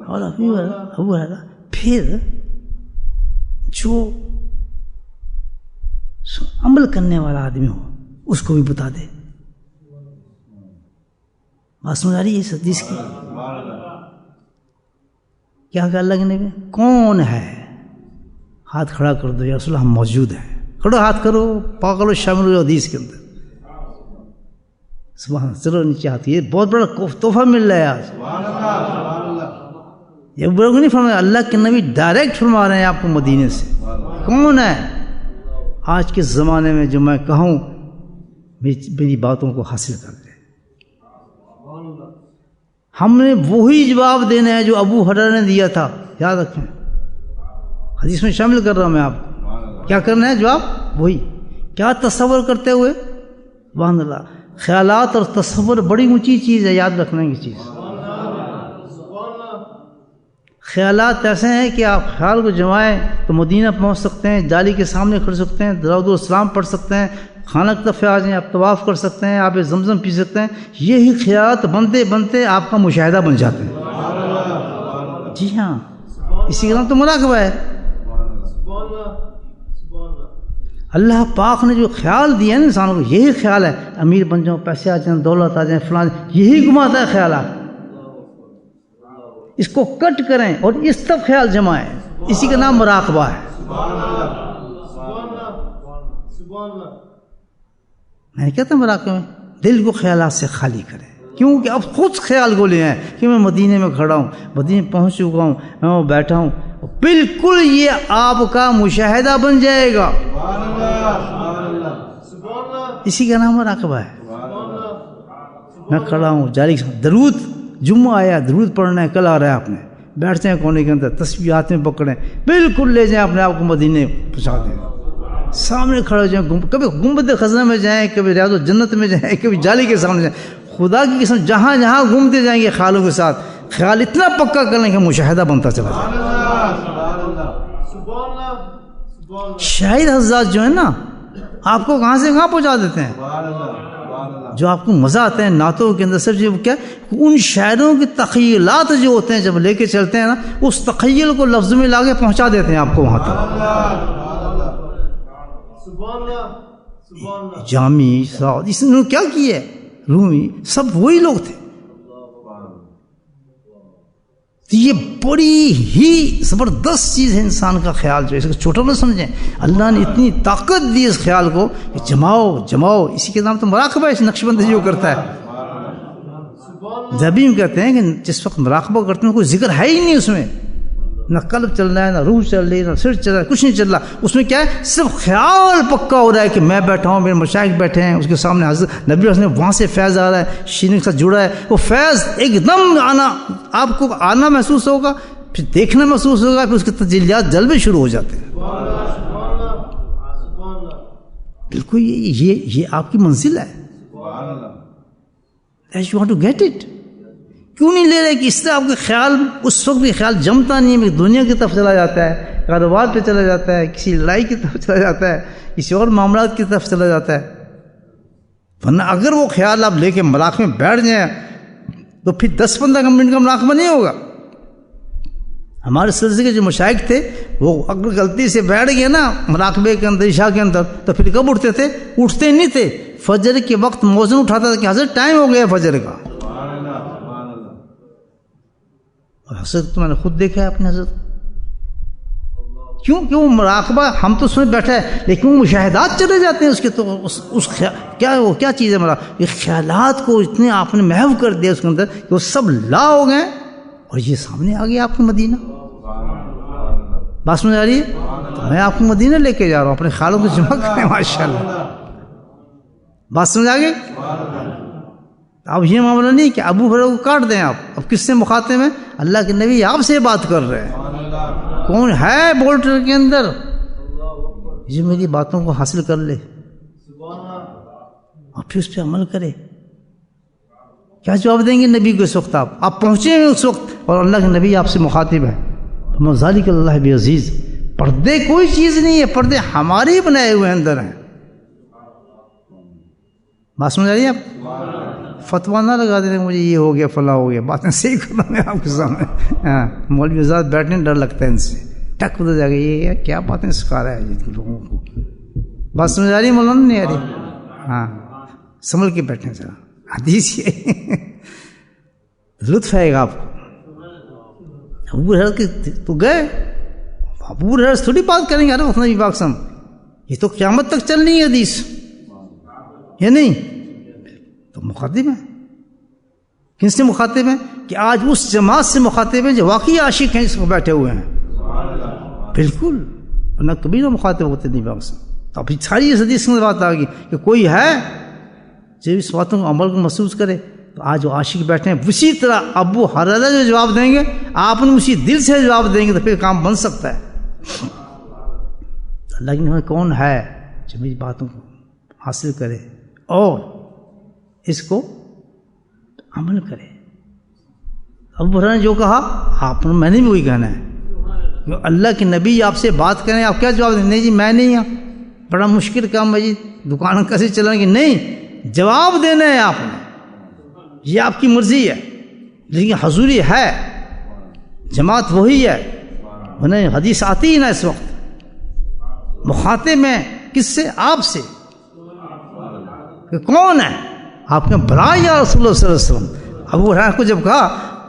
اور ابو ہریرہ پھر جو عمل کرنے والا آدمی ہو اس کو بھی بتا دے. بات سمجھ آ رہی ہے اس حدیث کی؟ کیا کہ اللہ کے نبی کون ہے؟ ہاتھ کھڑا کر دو یا رسول اللہ ہم موجود ہیں. کھڑو ہاتھ کرو، پاگلو شامل ہو حدیث کے اندر. سبحان اللہ. چلو نیچے ہاتھ. یہ بہت بڑا تحفہ مل رہا ہے آج. یہ بڑا نہیں فرمایا، اللہ کے نبی ڈائریکٹ فرما رہے ہیں آپ کو مدینے سے. کون ہے آج کے زمانے میں جو میں کہوں میری باتوں کو حاصل کر لے؟ ہم نے وہی جواب دینا ہے جو ابو ہریرہ نے دیا تھا. یاد رکھیں، حدیث میں شامل کر رہا ہوں میں آپ کو. کیا کرنا ہے جواب وہی. کیا تصور کرتے ہوئے؟ سبحان اللہ. خیالات اور تصور بڑی اونچی چیز ہے، یاد رکھنے کی چیز. خیالات ایسے ہیں کہ آپ خیال کو جمائیں تو مدینہ پہنچ سکتے ہیں، جالی کے سامنے کھڑ سکتے ہیں، درود السلام پڑھ سکتے ہیں، خانہ کی طرف آ جائیں، آپ طواف کر سکتے ہیں، آپ زمزم پی سکتے ہیں. یہی خیالات بنتے بنتے آپ کا مشاہدہ بن جاتے ہیں. جی ہاں، اسی کا نام تو مراقبہ ہے. اللہ پاک نے جو خیال دیا ہے نا انسانوں کو، یہی خیال ہے امیر بن جاؤں، پیسے آ جائیں، دولت آ جائیں، فلان، یہی گھماتا ہے خیالات. اس کو کٹ کریں اور اس طرف خیال جمائیں، اسی کا نام مراقبہ ہے. میں کہتا مراقبہ میں دل کو خیالات سے خالی کریں، کیونکہ اب خود خیال کو لے ہیں کہ میں مدینے میں کھڑا ہوں، مدینے پہنچ چکا ہوں، میں بیٹھا ہوں. بالکل یہ آپ کا مشاہدہ بن جائے گا. اسی کا نام مراقبہ ہے. میں کھڑا ہوں جاری درود، جمعہ آیا درود پڑھنا ہے، کل آ رہا ہے، آپ نے بیٹھتے ہیں کونے کے اندر، تسبیح ہاتھ میں پکڑیں، بالکل لے جائیں اپنے آپ کو مدینے پہنچا دیں. سامنے کھڑے ہو جائیں، کبھی گنبد خزنہ میں جائیں، کبھی ریاض الجنت میں جائیں، کبھی جالی کے سامنے جائیں. خدا کی قسم جہاں جہاں گھومتے جائیں گے خیالوں کے ساتھ، خیال اتنا پکا کر لیں کہ مشاہدہ بنتا چلا جائے. شاعر حضرات جو ہے نا آپ کو کہاں سے کہاں پہنچا دیتے ہیں. جو آپ کو مزہ آتا ہے نعتوں کے اندر صرف کیا ان شاعروں کی تخیلات جو ہوتے ہیں جب لے کے چلتے ہیں نا، اس تخیل کو لفظ میں لا کے پہنچا دیتے ہیں آپ کو وہاں تک. جامی سعود اس نے کیا کیا ہے، رومی سب وہی لوگ تھے. تو یہ بڑی ہی زبردست چیز ہے انسان کا خیال جو ہے، اس کو چھوٹا نہ سمجھیں. اللہ نے اتنی طاقت دی اس خیال کو کہ جماؤ. اسی کے نام تو مراقبہ ہے اس نقش بندی جو کرتا ہے. جبھی ہم کہتے ہیں کہ جس وقت مراقبہ کرتے ہیں کوئی ذکر ہے ہی نہیں اس میں، نہ قلب چل رہا ہے، نہ روح چل رہی ہے، نہ سر چل رہا ہے، کچھ نہیں چل رہا. اس میں کیا ہے؟ صرف خیال پکا ہو رہا ہے کہ میں بیٹھا ہوں، میرے مشائخ بیٹھے ہیں، اس کے سامنے حضرت نبی نے وہاں سے فیض آ رہا ہے، شیرین کے ساتھ جڑا ہے. وہ فیض ایک دم آنا، آپ کو آنا محسوس ہوگا، پھر دیکھنا محسوس ہوگا، پھر اس کے تجلیات جلوے شروع ہو جاتے ہیں. بالکل یہ آپ کی منزل ہے. You want to get it. کیوں نہیں لے رہے کہ اس طرح آپ کا خیال اس وقت بھی خیال جمتا نہیں ہے، دنیا کی طرف چلا جاتا ہے، کاروبار پہ چلا جاتا ہے، کسی لڑائی کی طرف چلا جاتا ہے، کسی اور معاملات کی طرف چلا جاتا ہے. ورنہ اگر وہ خیال آپ لے کے مراقبے میں بیٹھ جائیں تو پھر 10-15 منٹ کا مراقبہ نہیں ہوگا. ہمارے سلسلے کے جو مشائخ تھے وہ اگر غلطی سے بیٹھ گئے نا مراقبے کے اندر، عشاء کے اندر، تو پھر کب اٹھتے تھے؟ اٹھتے نہیں تھے. فجر کے وقت موزن اٹھاتا تھا کہ حضرت ٹائم ہو گیا فجر کا. اور حضرت تو میں نے خود دیکھا ہے اپنے حضرت. کیوں کہ وہ مراقبہ ہم تو اس میں بیٹھا ہے لیکن وہ مشاہدات چلے جاتے ہیں اس کے. تو اس کیا چیز ہے مراقبہ؟ یہ خیالات کو اتنے آپ نے محو کر دیا اس کے اندر کہ وہ سب لا ہو گئے اور یہ سامنے آ گیا آپ کو مدینہ. بات سمجھ آ رہی ہے؟ تو میں آپ کو مدینہ لے کے جا رہا ہوں، اپنے خیالوں کو جمع کریں. ماشاء اللہ بات سمجھ آ گئی؟ اب یہ معاملہ نہیں کہ ابو ہریرہ کو کاٹ دیں آپ. اب کس سے مخاطب ہیں؟ اللہ کے نبی آپ سے بات کر رہے ہیں. کون ہے بولٹر کے اندر جو میری باتوں کو حاصل کر لے اور پھر اس پہ عمل کرے؟ کیا جواب دیں گے نبی کو اس وقت؟ آپ پہنچے ہیں اس وقت اور اللہ کے نبی آپ سے مخاطب ہے. ذالک اللہ بعزیز. پردے کوئی چیز نہیں ہے، پردے ہمارے ہی بنائے ہوئے اندر ہیں. بات سمجھ آ رہی ہے آپ؟ فتویٰ نہ لگا دیتے مجھے یہ ہو گیا فلاں ہو گیا. باتیں صحیح کرنا میں آپ کے سامنے. ہاں مولوی آزاد بیٹھنے ڈر لگتا ہے ان سے، ٹک بدل جا گیا یہ کیا باتیں سکھا رہا ہے جن لوگوں کو. بات سمجھ آ رہی ہے مولانا؟ نہیں آ رہی؟ ہاں سنبھل کے بیٹھیں ذرا. حدیث یہ لطف آئے گا آپ کو. ابو ہریرہ کے تو گئے، ابو ہریرہ سے تھوڑی بات کریں گے حضرت نبی پاک صلی اللہ علیہ وسلم. یہ تو قیامت تک چلنی ہے حدیث، یہ نہیں. تو مخاطب ہیں. کن سے مخاطب ہیں؟ کہ آج اس جماعت سے مخاطب ہیں جو واقعی عاشق ہیں جس کو بیٹھے ہوئے ہیں. بالکل، ورنہ کبھی نہ مخاطب ہوتے نہیں پاک صلی اللہ علیہ وسلم. تو ابھی ساری اس حدیث میں بات آ گئی کہ کوئی ہے جو اس باتوں کو عمل کو محسوس کرے. تو آج جو عاشق بیٹھے ہیں اسی طرح ابو ہریرہ جو جواب دیں گے آپ نے اسی دل سے جواب دیں گے تو پھر کام بن سکتا ہے. اللہ کی نعمت کون ہے جو میری باتوں کو حاصل کرے اور اس کو عمل کرے. ابو ہریرہ نے جو کہا آپ نے، میں نے بھی وہی کہنا ہے. اللہ کے نبی آپ سے بات کریں آپ کیا جواب دیں؟ نہیں جی میں نہیں ہوں، بڑا مشکل کام ہے جی، دکان کیسے چلائیں گے؟ نہیں، جواب دینا ہے آپ نے. یہ آپ کی مرضی ہے لیکن حضوری ہے، جماعت وہی ہے. انہیں حدیث آتی ہی نا اس وقت مخاطب میں کس سے؟ آپ سے. کہ کون ہے؟ آپ نے بلا یا رسول اللہ صلی اللہ علیہ وسلم. ابو ہریرہ کو جب کہا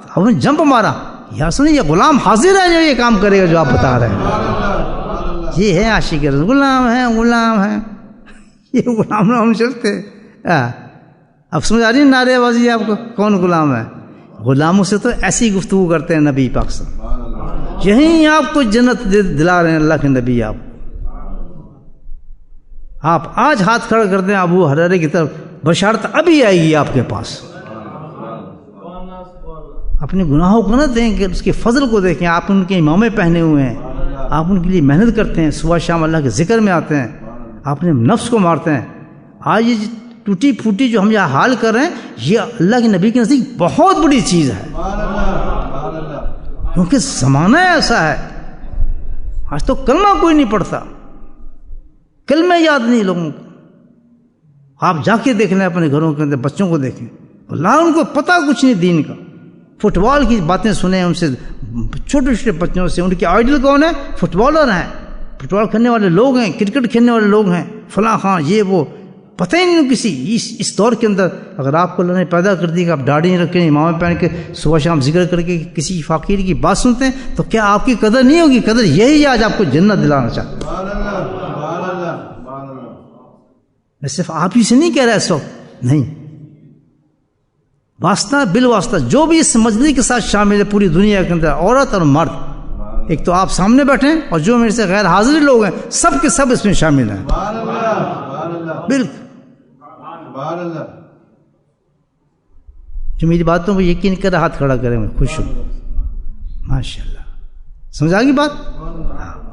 آپ نے جمپ مارا، یا سنیں یہ غلام حاضر ہے جو یہ کام کرے گا جو آپ بتا رہے ہیں. یہ ہے عاشق رسول، غلام ہیں یہ غلام نہ ہم چلتے. اب سمجھ آ رہی ہے نعرے بازی آپ کو؟ کون غلام ہے؟ غلاموں سے تو ایسی گفتگو کرتے ہیں نبی پاک صلی اللہ علیہ وسلم. یہیں آپ کو جنت دلا رہے ہیں اللہ کے نبی. آپ آج ہاتھ کھڑا کر دیں ابو ہریرہ کی طرف، بشارت ابھی آئے گی آپ کے پاس. اپنے گناہوں کو نہ دیکھیں کہ اس کے فضل کو دیکھیں. آپ ان کے امامے پہنے ہوئے ہیں، آپ ان کے لیے محنت کرتے ہیں، صبح شام اللہ کے ذکر میں آتے ہیں، آپ نے نفس کو مارتے ہیں. آج یہ ٹوٹی پھوٹی جو ہم یہاں حال کر رہے ہیں یہ اللہ کے نبی کے نزدیک بہت بڑی چیز ہے، کیونکہ زمانہ ایسا ہے. آج تو کلمہ کوئی نہیں پڑھتا، کلمہ یاد نہیں لوگوں کو. آپ جا کے دیکھ لیں اپنے گھروں کے اندر، بچوں کو دیکھیں، اللہ ان کو پتہ کچھ نہیں دین کا. فٹ بال کی باتیں سنیں ان سے، چھوٹے چھوٹے بچوں سے. ان کے آئیڈل کون ہے؟ فٹ بالر ہیں، فٹ بال کھیلنے والے لوگ ہیں، کرکٹ کھیلنے والے لوگ ہیں، فلاں خان یہ وہ. پتہ ہی نہیں کسی اس دور کے اندر اگر آپ کو اللہ نے پیدا کر دی کہ آپ داڑھی نہیں رکھیں امامہ پہن کے صبح شام ذکر کر کے کسی فقیر کی بات سنتے ہیں تو کیا آپ کی قدر نہیں ہوگی؟ قدر یہی ہے آج آپ کو جنت دلانا چاہتا ہوں۔ میں صرف آپ ہی سے نہیں کہہ رہا اس وقت، نہیں، واسطہ بالواسطہ جو بھی اس مجلس کے ساتھ شامل ہے پوری دنیا کے اندر، عورت اور مرد، ایک تو آپ سامنے بیٹھے ہیں اور جو میرے سے غیر حاضر لوگ ہیں سب کے سب اس میں شامل ہیں، بالکل۔ جو میری باتوں کو یقین کر ہاتھ کھڑا کرے میں خوش ہوں، ماشاء اللہ۔ سمجھا گی بات؟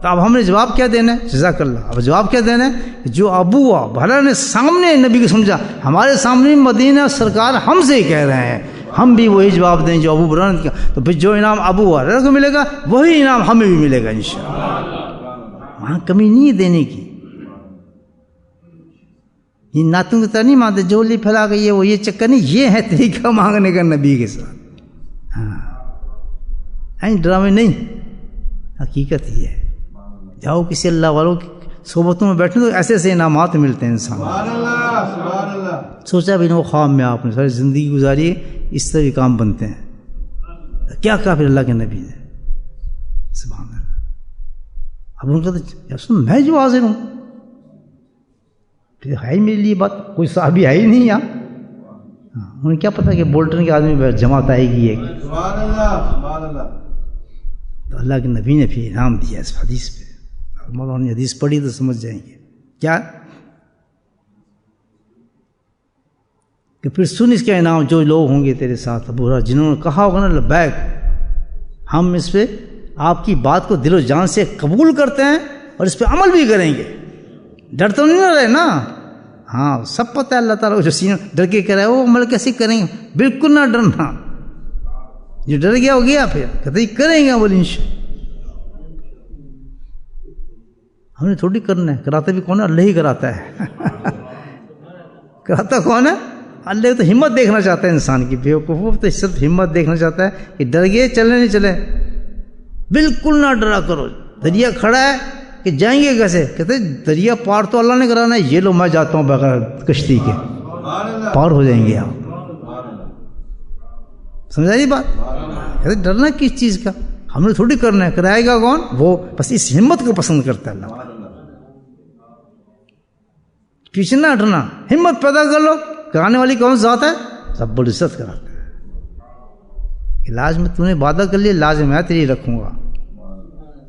تو اب ہم نے جواب کیا دینا ہے؟ جزاک اللہ۔ اب جواب کیا دینا ہے؟ جو ابو ہوا بھلا نے سامنے نبی کو سمجھا، ہمارے سامنے مدینہ سرکار ہم سے ہی کہہ رہے ہیں، ہم بھی وہی جواب دیں جو ابو بکر نے کیا، تو پھر جو انعام ابو ہریرہ کو ملے گا وہی انعام ہمیں بھی ملے گا انشاءاللہ۔ وہاں کمی نہیں ہے دینے کی۔ یہ نعتوں کی طرح نہیں مانتے جولی پھیلا کے یہ وہ یہ چکر نہیں، یہ ہے طریقہ مانگنے کا نبی کے ساتھ۔ ہاں ڈرامے نہیں، حقیقت یہ ہے۔ جاؤ کسی اللہ والوں کی صحبتوں میں بیٹھنے تو ایسے ایسے انعامات ملتے ہیں انسان۔ سوچا بھی نہیں وہ خواب میں آپ نے ساری زندگی گزاری ہے، اس طرح کے کام بنتے ہیں۔ کیا کہا پھر اللہ کے نبی نے؟ سبحان اللہ۔ اب ان کا تو میں جو حاضر ہوں، پھر ہے ہی میرے لیے بات، کوئی صحابی ہے ہی نہیں یہاں۔ انہیں کیا پتا کہ بولٹن کے آدمی جماعت آئے گی ایک۔ تو اللہ کے نبی نے پھر انعام دیا اس حدیث پہ۔ مولانا نے حدیث پڑھی تو سمجھ جائیں گے کیا کہ پھر سن اس کا انعام جو لوگ ہوں گے تیرے ساتھ ابو ہریرہ جنہوں نے کہا ہوگا نا لبیک، ہم اس پہ آپ کی بات کو دل و جان سے قبول کرتے ہیں اور اس پہ عمل بھی کریں گے۔ ڈر تو نہیں رہے نا؟ ہاں سب پتہ ہے اللہ تعالیٰ کو جو سینہ ڈر کے کہہ رہا ہے وہ عمل کیسے کریں گے؟ بالکل نہ ڈرنا، جو ڈر گیا ہو گیا، پھر کہتے ہی کریں گے بولے انشاءاللہ۔ ہم نے تھوڑی کرنا ہے، کراتا بھی کون ہے؟ اللہ ہی کراتا ہے۔ کراتا کون ہے؟ اللہ تو ہمت دیکھنا چاہتا ہے انسان کی، بیوقوف تو صرف ہمت دیکھنا چاہتا ہے کہ ڈر گئے چلے نہیں چلے۔ بالکل نہ ڈرا کرو، دریا کھڑا ہے کہ جائیں گے کیسے؟ کہتے دریا پار تو اللہ نے کرانا ہے، یہ لو میں جاتا ہوں بغیر کشتی کے، پار ہو جائیں گے آپ۔ سمجھا یہ بات؟ کہتے ڈرنا کس چیز کا؟ ہم نے تھوڑی کرنا ہے، کرائے گا کون؟ وہ بس اس ہمت کو پسند کرتا ہے اللہ۔ پیچھے نہ ہٹنا، ہمت پیدا کر لو۔ کرانے والی کون ذات ہے؟ رب العزت کراتا ہے۔ علاج میں تو نے وعدہ کر لیا، علاج میں تیری رکھوں گا،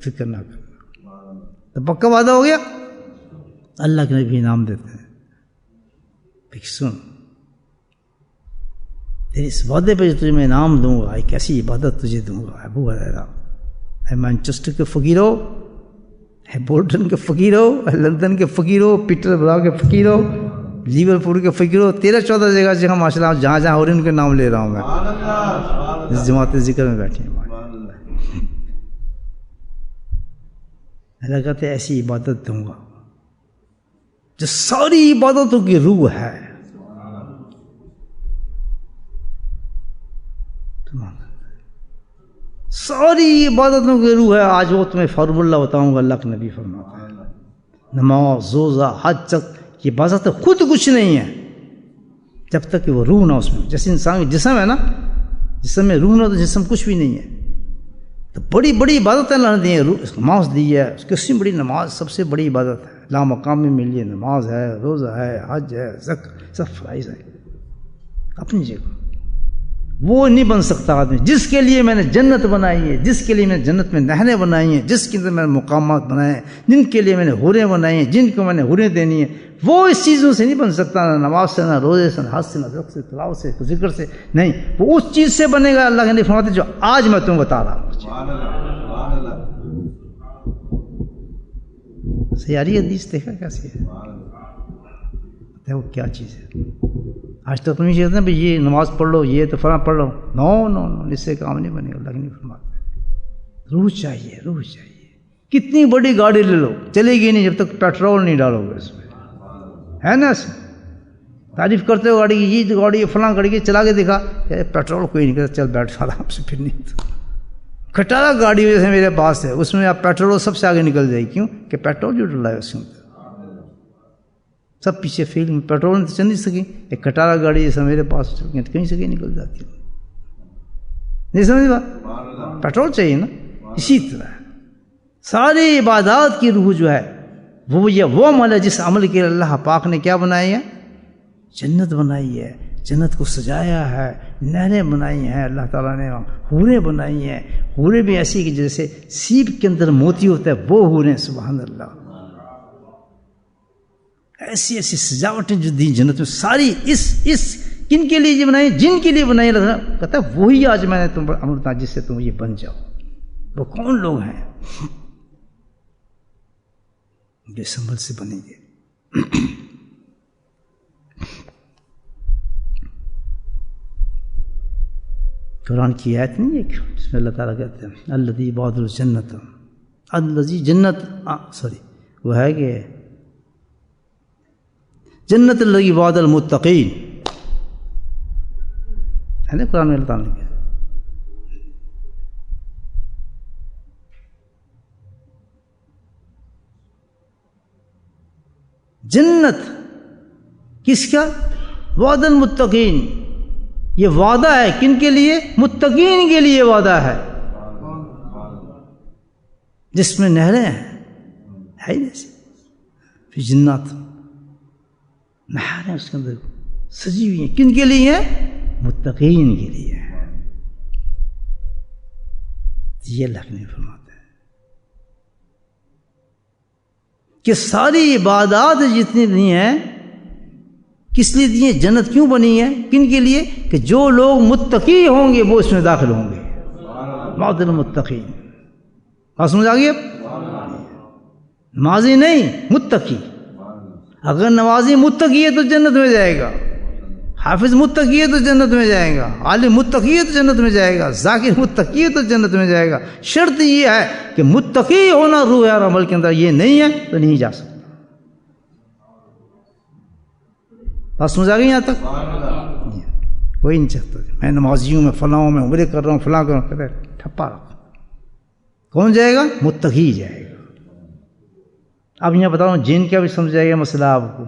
فکر نہ کرنا۔ تو پکا وعدہ ہو گیا، اللہ کے نبی انعام دیتے ہیں۔ پھر سن، تیرے اس وعدے پہ جو تجھے میں انعام دوں گا، ایک ایسی عبادت تجھے دوں گا ابو ہریرہ، ہے مانچسٹر کے فقیر ہو، ہے بولٹن کے فقیر ہو، ہے لندن کے فقیر ہو، پیٹر براؤ کے فقیر ہو، لیورپول کے فقیر ہو، 13-14 جگہ سے ہم ماشاء اللہ جہاں جہاں ہو رہے ہیں ان کے نام لے رہا ہوں میں اس جماعت ذکر میں بیٹھے ہیں۔ اللہ کہتے ایسی عبادت دوں گا جو ساری عبادتوں کی روح ہے۔ ساری عبادتوں کی روح ہے، آج وہ تمہیں فارمولہ بتاؤں گا۔ اللہ کے نبی فرماتا ہے نماز، روزہ، حج تک یہ عبادت خود کچھ نہیں ہے جب تک کہ وہ روح نہ اس میں۔ جیسے انسان کا جسم ہے نا، جسم میں روح نہ تو جسم کچھ بھی نہیں ہے۔ تو بڑی بڑی عبادت اللہ نے دی ہے، نماز دی ہے، اس کی بڑی نماز سب سے بڑی عبادت ہے، لا مقام میں ملی ہے، نماز ہے، روزہ ہے، حج ہے، زکوٰۃ، سب فرائض ہے اپنی جگہ۔ وہ نہیں بن سکتا آدمی جس کے لیے میں نے جنت بنائی ہے، جس کے لیے میں نے جنت میں نہریں بنائی ہیں، جس کے اندر میں نے مقامات بنائے ہیں، جن کے لیے میں نے حوریں بنائی ہیں، جن کو میں نے حوریں دینی ہیں، وہ اس چیزوں سے نہیں بن سکتا، نہ نماز سے، نہ روزے سے، نہ حج سے، نہ زکوٰۃ سے، تلاوت سے، ذکر سے نہیں، وہ اس چیز سے بنے گا۔ اللہ کے نبی فرماتے جو آج میں تمہیں بتا رہا ہوں۔ سیاری حدیث دیکھا کیسی ہے، وہ کیا چیز ہے؟ آج تک تم یہ کہتے ہیں بھائی یہ نماز پڑھ لو، یہ تو فلاں پڑھ لو، نو نو نو، اس سے کام نہیں بنے گا۔ اللہ کے نہیں فرماتے روح چاہیے، روح چاہیے۔ کتنی بڑی گاڑی لے لو چلے گی نہیں جب تک پیٹرول نہیں ڈالو گے اس میں، ہے نا؟ تعریف کرتے ہو گاڑی کی، یہ گاڑی فلاں گاڑی کی، چلا کے دکھا، پیٹرول کوئی نہیں کہتا، چل بیٹھ آرام سے، پھر نہیں تو کھٹارا گاڑی جیسے میرے پاس ہے، اس میں آپ پیٹرول سب سے آگے نکل جائے، کیوں کہ پیٹرول جو ڈلا ہے اس کے اندر، سب پیچھے فیلڈ میں پیٹرول میں تو چل نہیں سکیں. ایک کٹارا گاڑی جیسا میرے پاس چل گئی کہیں سے کہیں نکل جاتی ہے. نہیں سمجھ بات؟ پیٹرول چاہیے نا. اسی طرح ساری عبادات کی روح جو ہے وہ عمل ہے جس عمل کے اللہ پاک نے کیا بنائی ہے؟ جنت بنائی ہے. جنت کو سجایا ہے, نہریں بنائی ہیں اللہ تعالیٰ نے, حوریں بنائی ہیں. حوریں بھی ایسی کہ جیسے سیپ کے اندر موتی ہوتا ہے وہ حوریں, سبحان اللہ. ایسی ایسی سجاوٹیں جو دی جنت میں ساری اس کن کے لیے بنائی؟ جن کے لیے بنائی. اللہ تعالیٰ کہتا ہے وہی آج میں نے تم پر امر جس سے تم یہ بن جاؤ. وہ کون لوگ ہیں جو اس عمل سے بنیں گے؟ قرآن کی آیت نہیں ہے جس میں اللہ تعالیٰ کہتے ہیں الذی بعد الجنت, الذی جنت وہ ہے کہ جنت الذی بعد المتقین ہے نا قرآن میں اللہ تعالیٰ نے کہا. جنت کس کا؟ وعد المتقین. یہ وعدہ ہے کن کے لیے؟ متقین کے لیے وعدہ ہے جس میں نہریں ہیں. ہے ہی نہیں پھر جنات نہریں اس کے اندر سجی ہوئی ہیں. کن کے لیے ہیں؟ متقین کے لیے. یہ اللہ نے فرماتا ہے کہ ساری عبادات جتنی دی ہیں کس لیے دی ہیں؟ جنت کیوں بنی ہے؟ کن کے لیے؟ کہ جو لوگ متقی ہوں گے وہ اس میں داخل ہوں گے. بعد المتقین. بات سمجھ آ گئی؟ اب نمازی نہیں, متقی. اگر نمازی متقی ہے تو جنت میں جائے گا, حافظ متقی ہے تو جنت میں جائے گا, عالم متقی ہے تو جنت میں جائے گا, ذاکر متقی ہے تو جنت میں جائے گا. شرط یہ ہے کہ متقی ہونا روح اور عمل کے اندر. یہ نہیں ہے تو نہیں جا سکتا. بات سمجھ آ گئی یہاں تک؟ کوئی نہیں چاہتا میں نمازی ہوں, میں فلاں ہوں, میں عمرے کر رہا ہوں, فلاں کر رہا ہوں. کہتے ہیں ٹھپا رکھو. کون جائے گا؟ متقی جائے گا. اب یہاں بتا رہا ہوں جن کا بھی سمجھ جائے گا مسئلہ آپ کو.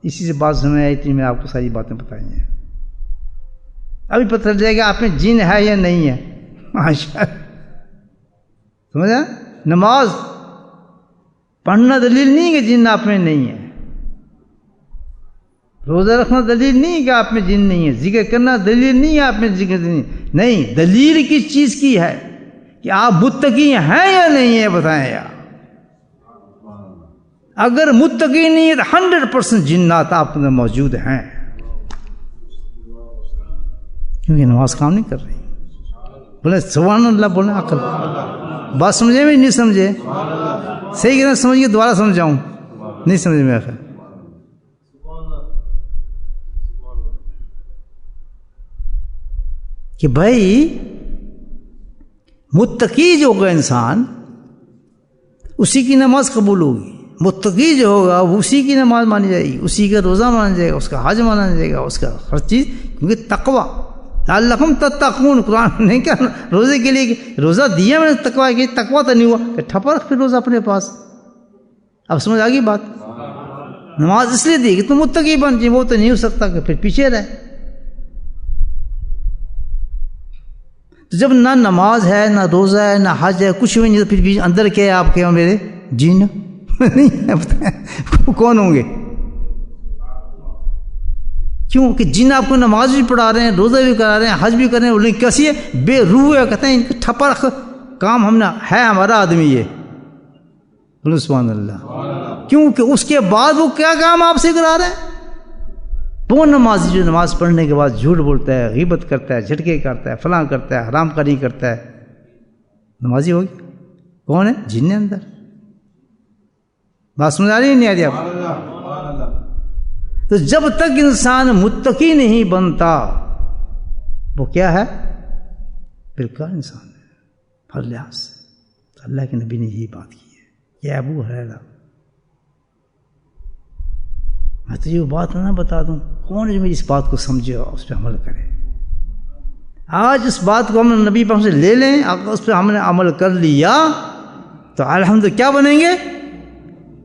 اسی سے بات سمجھ آئی تھی, میں آپ کو ساری باتیں بتائی ہیں. ابھی پتہ چل جائے گا آپ میں جن ہے یا نہیں ہے. ماشاء سمجھا؟ نماز پڑھنا دلیل نہیں کہ جن آپ میں نہیں ہے. روزہ رکھنا دلیل نہیں کہ آپ میں جن نہیں ہے. ذکر کرنا دلیل نہیں ہے آپ میں ذکر نہیں. دلیل کس چیز کی ہے کہ آپ متقی ہیں یا نہیں ہے؟ بتائیں یار. اگر متقی نہیں ہے تو 100% جنات آپ کے اندر موجود ہیں, کیونکہ نماز کام نہیں کر رہی. بولے سبحان اللہ, بولے عقل. بات سمجھے میں نہیں سمجھے؟ صحیح کہنا سمجھیے, دوبارہ سمجھاؤں. نہیں سمجھے میرا خیال. کہ بھائی متقی جو ہوگا انسان اسی کی نماز قبول ہوگی. متقی جو ہوگا وہ اسی کی نماز مانی جائے گی, اسی کا روزہ مانا جائے گا, اس کا حج مانا جائے گا, اس کا ہر چیز. کیونکہ تقوی لعلکم تتقون, قرآن نہیں کہا روزے کے لیے کہ روزہ دیا میں نے تقوی کی. تقوی تو نہیں ہوا کہ ٹھپا رکھ پھر روزہ اپنے پاس. اب سمجھ آ گئی بات؟ نماز اس لیے دی کہ تم متقی بن جائے. وہ تو نہیں ہو سکتا کہ پھر پیچھے رہے. تو جب نہ نماز ہے, نہ روزہ ہے, نہ حج ہے, کچھ بھی نہیں, تو پھر اندر کیا ہے آپ کے میرے؟ جن نہیں ہے. کون ہوں گے؟ کیوں کہ جن آپ کو نماز بھی پڑھا رہے ہیں, روزہ بھی کرا رہے ہیں, حج بھی کر رہے ہیں, لیکن کیسی ہے؟ بے روح ہے. کہتے ہیں ان کو ٹھپا رکھ کام ہم نے ہے ہمارا آدمی یہ. بولو سبحان اللہ. کیوں کہ اس کے بعد وہ کیا کام آپ سے کرا رہے ہیں؟ وہ نمازی جو نماز پڑھنے کے بعد جھوٹ بولتا ہے, غیبت کرتا ہے, جھٹکے کرتا ہے, فلاں کرتا ہے, حرام کاری کرتا ہے, نمازی ہوگی؟ کون ہے؟ جن اندر. بات سمجھ آ رہی ہے نہیں آ رہی آپ؟ تو جب تک انسان متقی نہیں بنتا وہ کیا ہے؟ بالکل انسان ہے ہر لحاظ سے. اللہ کے نبی نے یہی بات کی ہے. یہ ابو ہریرہ, میں تجھے وہ بات نہ بتا دوں, کون جو میری اس بات کو سمجھے اور اس پہ عمل کرے. آج اس بات کو ہم نبی پاک سے لے لیں, اگر اس پہ ہم نے عمل کر لیا تو الحمدللہ کیا بنیں گے؟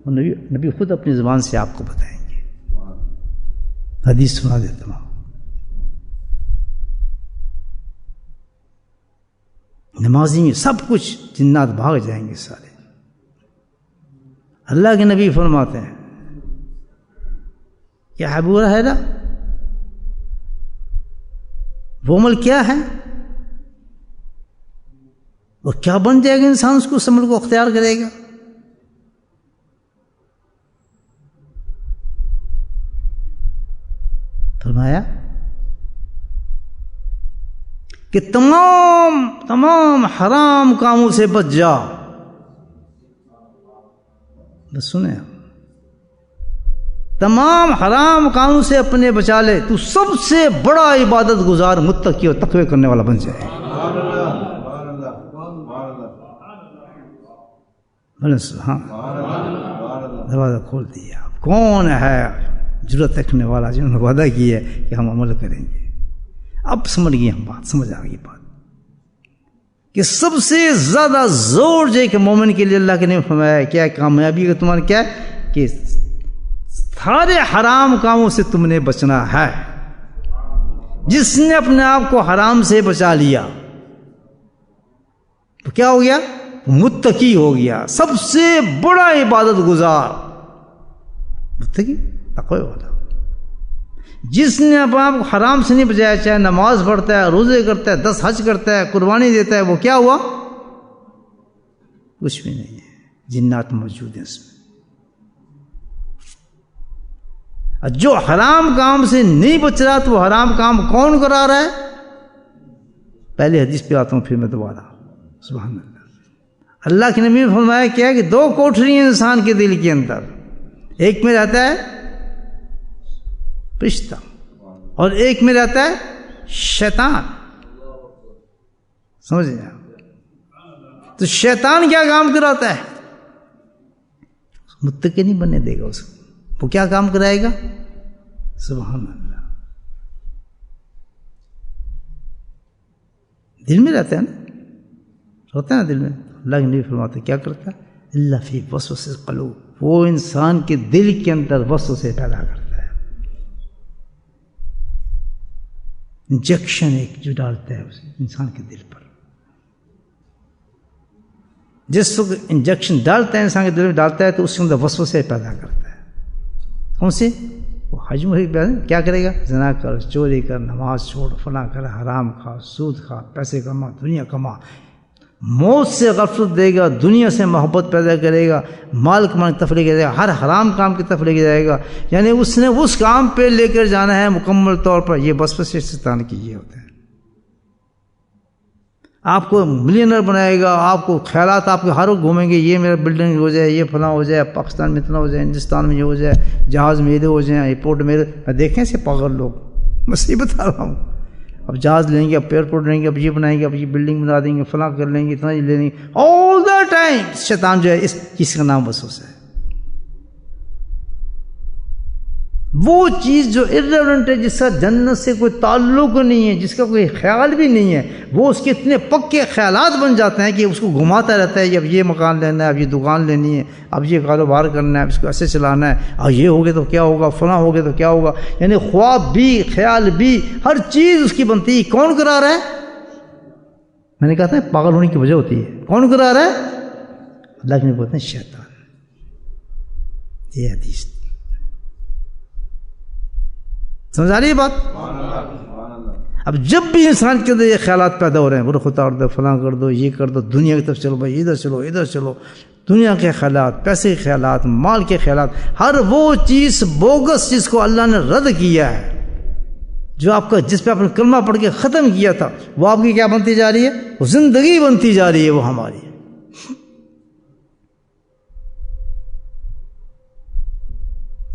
نبی خود اپنی زبان سے آپ کو بتائیں گے. حدیث سنا دیتا ہوں. نمازی میں سب کچھ جنات بھاگ جائیں گے سارے. اللہ کے نبی فرماتے ہیں کہ ابو ہریرہ وہ عمل کیا ہے، وہ کیا بن جائے گا انسان اس کو اس عمل کو اختیار کرے گا. فرمایا کہ تمام حرام کاموں سے بچ جا. بس سنیں، تمام حرام کاموں سے اپنے بچا لے، تو سب سے بڑا عبادت گزار، متقی اور تقوی کرنے والا بن جائے. ہاں دروازہ کھول دیا. کون ہے جرأت رکھنے والا جنہوں نے وعدہ کیا ہے کہ ہم عمل کریں گے. اب سمجھ گئی ہم بات، سمجھ آ گئی بات کہ سب سے زیادہ زور جو کہ مومن کے لیے اللہ کے نے فرمایا کیا کامیابی کا تمہارا کیا ہے کہ سارے حرام کاموں سے تم نے بچنا ہے. جس نے اپنے آپ کو حرام سے بچا لیا تو کیا ہو گیا؟ متقی ہو گیا، سب سے بڑا عبادت گزار، متقی تقوی والا. جس نے اپنے آپ کو حرام سے نہیں بچایا، چاہے نماز پڑھتا ہے، روزے کرتا ہے، 10 حج کرتا ہے، قربانی دیتا ہے، وہ کیا ہوا؟ کچھ بھی نہیں ہے. جنات موجود ہیں اس میں. جو حرام کام سے نہیں بچ رہا تو وہ حرام کام کون کرا رہا ہے؟ پہلے حدیث پہ آتا ہوں پھر میں دوبارہ. سبحان اللہ. اللہ کے نبی نے فرمایا کیا ہے کہ 2 کوٹھری ہیں انسان کے دل کے اندر. ایک میں رہتا ہے فرشتہ اور ایک میں رہتا ہے شیطان. سمجھیں آپ؟ تو شیطان کیا کام کراتا ہے؟ متقی نہیں بننے دے گا اس کو. وہ کیا کام کرائے گا؟ سبحان اللہ. دل میں رہتا ہے نا، ہوتا ہے نا دل میں. اللہ کے نبی فرماتے کیا کرتا ہے؟ اللہ فی وسوسہ القلوب. وہ انسان کے دل کے اندر وسوسے پیدا کرتا ہے. انجیکشن ایک جو ڈالتا ہے اسے انسان کے دل پر. جس وقت انجیکشن ڈالتا ہے انسان کے دل میں ڈالتا ہے تو اس کے اندر وسوسے پیدا کرتا ہے. کون سے؟ وہ حجم کیا کرے گا؟ زنا کر، چوری کر، نماز چھوڑ، فلاں کر، حرام کھا، سود کھا، پیسے کما، دنیا کما. موت سے غفلت دے گا، دنیا سے محبت پیدا کرے گا، مال کمانے کی طرف لے کے جائے گا، ہر حرام کام کی طرف لے کے جائے گا. یعنی اس نے اس کام پہ لے کر جانا ہے مکمل طور پر. یہ وسوسے شیطان کی یہ ہوتے ہیں. آپ کو ملینر بنائے گا، آپ کو خیالات آپ کے ہر وقت گھومیں گے، یہ میرا بلڈنگ ہو جائے، یہ فلاں ہو جائے، پاکستان میں اتنا ہو جائے، ہندوستان میں یہ ہو جائے، جہاز میرے ہو جائیں، ایئرپورٹ میرے. دیکھیں سے پاگل لوگ، میں صحیح بتا رہا ہوں. اب جہاز لیں گے، اب ایئرپورٹ لیں گے، اب یہ بنائیں گے، اب یہ بلڈنگ بنا دیں گے، فلاں کر لیں گے، اتنا یہ لے لیں گے. آل دا ٹائم شیطان جو ہے اس چیز کا نام وسوسہ ہے. وہ چیز جو irrelevant ہے، جس کا جنت سے کوئی تعلق نہیں ہے، جس کا کوئی خیال بھی نہیں ہے، وہ اس کے اتنے پکے خیالات بن جاتے ہیں کہ اس کو گھماتا رہتا ہے. اب یہ مکان لینا ہے، اب یہ دکان لینی ہے، اب یہ کاروبار کرنا ہے، اب اس کو ایسے چلانا ہے، اور یہ ہوگا تو کیا ہوگا، فلاں ہوگا تو کیا ہوگا. یعنی خواب بھی، خیال بھی، ہر چیز اس کی بنتی ہے. کون کرا رہا ہے؟ میں نے کہا تھا پاگل ہونے کی وجہ ہوتی ہے. کون کرا رہا ہے؟ اللہ کے نبی بولتے ہیں شیطان. یہ حدیث سمجھ آ رہی ہے بات؟ اب جب بھی انسان کے اندر یہ خیالات پیدا ہو رہے ہیں، رخ اتار دو، فلاں کر دو، یہ کر دو، دنیا کی طرف چلو بھائی، ادھر چلو، ادھر چلو، دنیا کے خیالات، پیسے کے خیالات، مال کے خیالات، ہر وہ چیز بوگس جس کو اللہ نے رد کیا ہے، جو آپ کا جس پہ آپ نے کلمہ پڑھ کے ختم کیا تھا، وہ آپ کی کیا بنتی جا رہی ہے؟ وہ زندگی بنتی جا رہی ہے، وہ ہماری.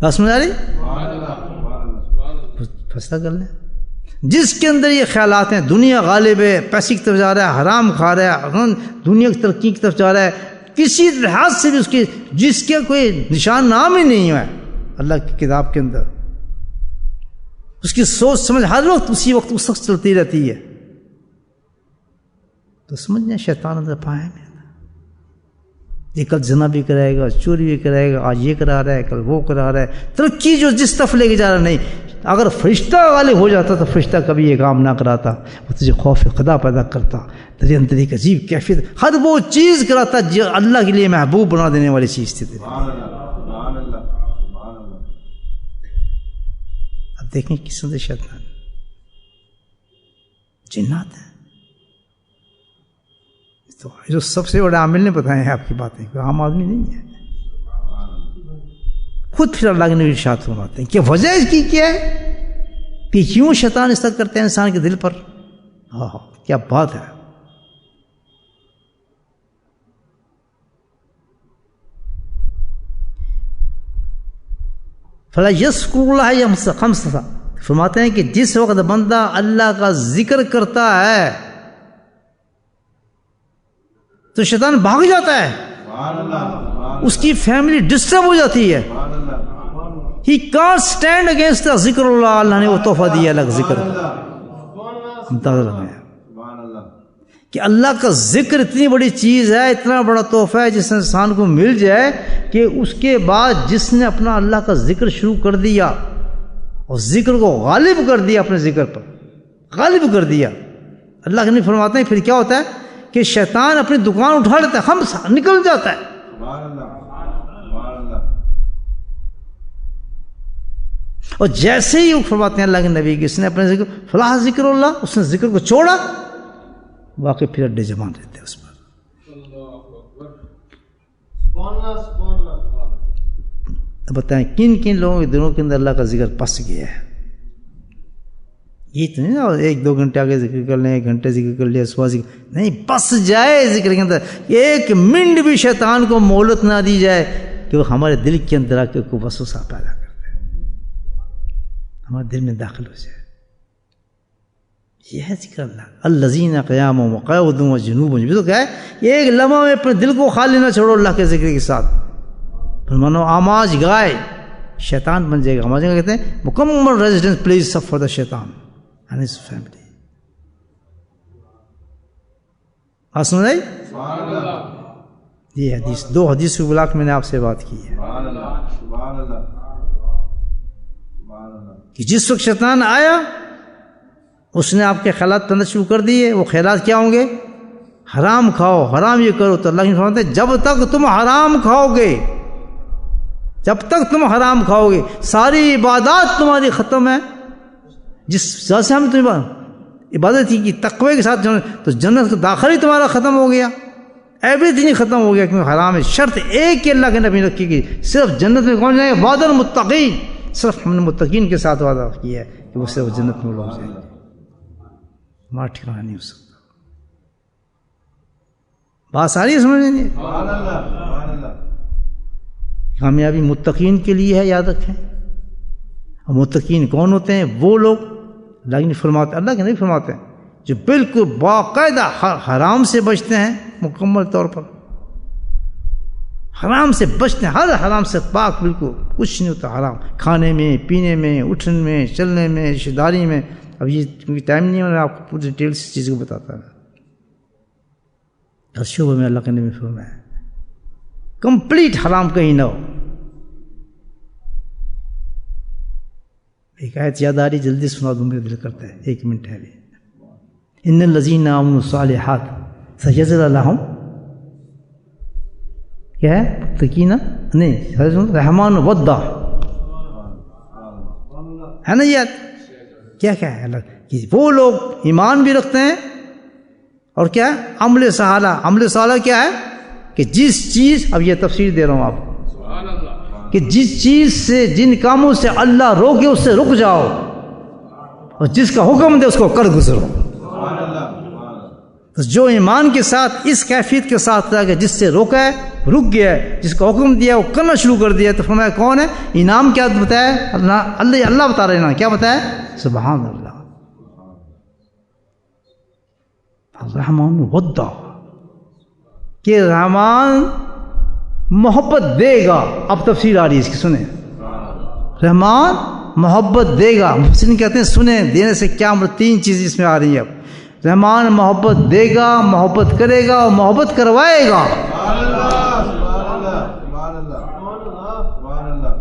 بات سمجھ آ رہی؟ فیصلہ کر لیں. جس کے اندر یہ خیالات ہیں، دنیا غالب ہے، پیسے کی طرف جا رہا ہے، حرام کھا رہا ہے، دنیا کی ترقی کی طرف جا رہا ہے، کسی لحاظ سے بھی اس کی جس کے کوئی نشان نام ہی نہیں ہے اللہ کی کتاب کے اندر، اس کی سوچ سمجھ ہر وقت اسی وقت اس وقت چلتی رہتی ہے، تو سمجھنا شیطان اندر پایا میں. یہ کل زنا بھی کرائے گا، چوری بھی کرائے گا، آج یہ کرا رہا ہے، کل وہ کرا رہا ہے، ترقی جو جس طرف لے کے جا رہا نہیں. اگر فرشتہ غالب ہو جاتا تو فرشتہ کبھی یہ کام نہ کراتا، وہ تجھے خوف خدا پیدا کرتا، تیرے اندر ایک عجیب کیفیت، ہر وہ چیز کراتا جو اللہ کے لیے محبوب بنا دینے والی چیز تھی. اب دیکھیں کس طرح شیطان جنات ہیں. تو جو سب سے بڑے عامل نے بتائے ہیں آپ کی باتیں، کوئی عام آدمی نہیں ہے. خود پھر اللہ کے نبی ارشاد فرماتے ہیں کہ وجہ اس کی کیا ہے کہ کیوں شیطان اس طرح کرتے ہیں انسان کے دل پر. کیا بات ہے. فلا یذکر اللہ خمسہ، فرماتے ہیں کہ جس وقت بندہ اللہ کا ذکر کرتا ہے تو شیطان بھاگ جاتا ہے، اس کی فیملی ڈسٹرب ہو جاتی ہے. ہی کانٹ اسٹینڈ اگینسٹ ذکر اللہ. اللہ نے وہ تحفہ دیا الگ ذکر کہ اللہ کا ذکر اتنی بڑی چیز ہے، اتنا بڑا تحفہ ہے جس انسان کو مل جائے کہ اس کے بعد جس نے اپنا اللہ کا ذکر شروع کر دیا اور ذکر کو غالب کر دیا، اپنے ذکر پر غالب کر دیا، اللہ کے نبی فرماتے ہیں پھر کیا ہوتا ہے کہ شیطان اپنی دکان اٹھا لیتا ہے، ہم نکل جاتا ہے. اور جیسے ہی وہ فرماتے ہیں اللہ کے نبی کہ اس نے اپنے ذکر فلاح ذکر اللہ، اس نے ذکر کو چھوڑا، واقعی پھر اڈے جمان رہتے ہیں اس پر. بتائیں کن کن لوگوں کے دنوں کے اندر اللہ کا ذکر پس گیا ہے. یہ تو نہیں نا ایک دو گھنٹے آگے ذکر کر لیں، ایک گھنٹے ذکر کر لیا، صبح ذکر نہیں، پس جائے ذکر کے اندر. ایک منٹ بھی شیطان کو مہلت نہ دی جائے کہ وہ ہمارے دل کے اندر آ کے کوئی وسوسہ پیدا کرتے ہیں، ہمارے دل میں داخل ہو جائے. یہ ہے ذکر اللہ. الذین قیام وقعود وجنوب، بھی تو کیا ہے ایک لمحہ میں اپنے دل کو خالی نہ چھوڑو اللہ کے ذکر کے ساتھ. فرمانو آماج گائے شیطان بن جائے گا. آماج کہتے ہیں مکمل ریزیڈنس پلیس فار دا شیطان اینڈ ہز فیملی. آپ سمجھ آئی؟ یہ حدیث، دو حدیث کی بلاک میں نے آپ سے بات کی ہے کہ جس وقت شیطان آیا اس نے آپ کے خیالات پندر شروع کر دیے. وہ خیالات کیا ہوں گے؟ حرام کھاؤ، حرام یہ کرو. تو اللہ کی فرماتے ہیں جب تک تم حرام کھاؤ گے، جب تک تم حرام کھاؤ گے، ساری عبادات تمہاری ختم ہے. جس ذات سے ہم نے تمہیں عبادت کی تقوی کے ساتھ تو جنت کا داخل ہی تمہارا ختم ہو گیا، ایوری تھنگ ختم ہو گیا کیونکہ حرام ہے. شرط ایک کہ اللہ کے نبی نے رکھی گئی، صرف جنت میں کون جائے گا؟ وعد المتقین. صرف ہم نے متقین کے ساتھ وعدہ کیا ہے کہ وہ صرف جنت میں لوگ جائیں گے، ہمارا ٹھکانا نہیں ہو سکتا. بات ساری ہے سمجھ نہیں؟ کامیابی متقین کے لیے ہے، یاد رکھیں. اور متقین کون ہوتے ہیں؟ وہ لوگ اللہ کے نہیں فرماتے ہیں جو بالکل باقاعدہ حرام سے بچتے ہیں، مکمل طور پر حرام سے بچتے ہیں، ہر حرام سے پاک، بالکل کچھ نہیں ہوتا حرام، کھانے میں، پینے میں، اٹھنے میں، چلنے میں، رشتہ داری میں. اب یہ کیونکہ ٹائم نہیں ہے، میں آپ کو پوری ڈیٹیل سے چیز کو بتاتا ہے. ہر شعبے میں اللہ کے نبی فرمایا ہے کمپلیٹ حرام کہیں نہ ہو. ایک آیت یاد آ رہی، جلدی سنا دوں، میرا دل کرتا ہے، ایک منٹ ہے بھی. ان الذین آمنوا الصالحات سیجعل لهم کیا ہے؟ متقین نہیں، رحمان ودا ہے نا. یہ کیا کیا ہے اللہ کہ وہ لوگ ایمان بھی رکھتے ہیں اور کیا ہے؟ عمل صالح. عمل صالح کیا ہے کہ جس چیز، اب یہ تفسیر دے رہا ہوں آپ کہ جس چیز سے، جن کاموں سے اللہ روکے اس سے رک جاؤ، اور جس کا حکم دے اس کو کر گزرو. تو جو ایمان کے ساتھ اس کیفیت کے ساتھ رہ گیا، جس سے روکا ہے رک گیا ہے، جس کا حکم دیا وہ کرنا شروع کر دیا. تو فرمایا کون ہے؟ انعام کیا بتایا؟ اللہ بتا رہے نا، کیا بتایا؟ سبحان اللہ. الرحمن ودا کہ رحمان محبت دے گا. اب تفسیر آ رہی ہے اس کی، سنیں. رحمان محبت دے گا. محسن کہتے ہیں سنیں، دینے سے کیا مراد؟ تین چیز اس میں آ رہی ہیں. اب رحمان محبت دے گا، محبت کرے گا اور محبت کروائے گا.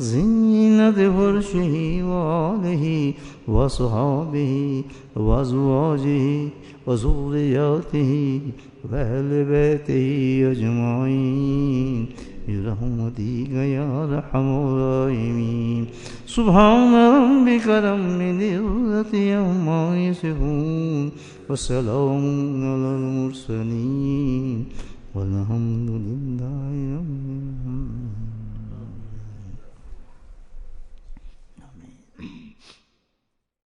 زينة فرشه وآله وصحابه وأزواجه وذرياته وأهل بيته أجمعين برحمتك يا أرحم الراحمين. سبحان ربك رب العزة عما يصفون وسلام على المرسلين والحمد لله رب العالمين.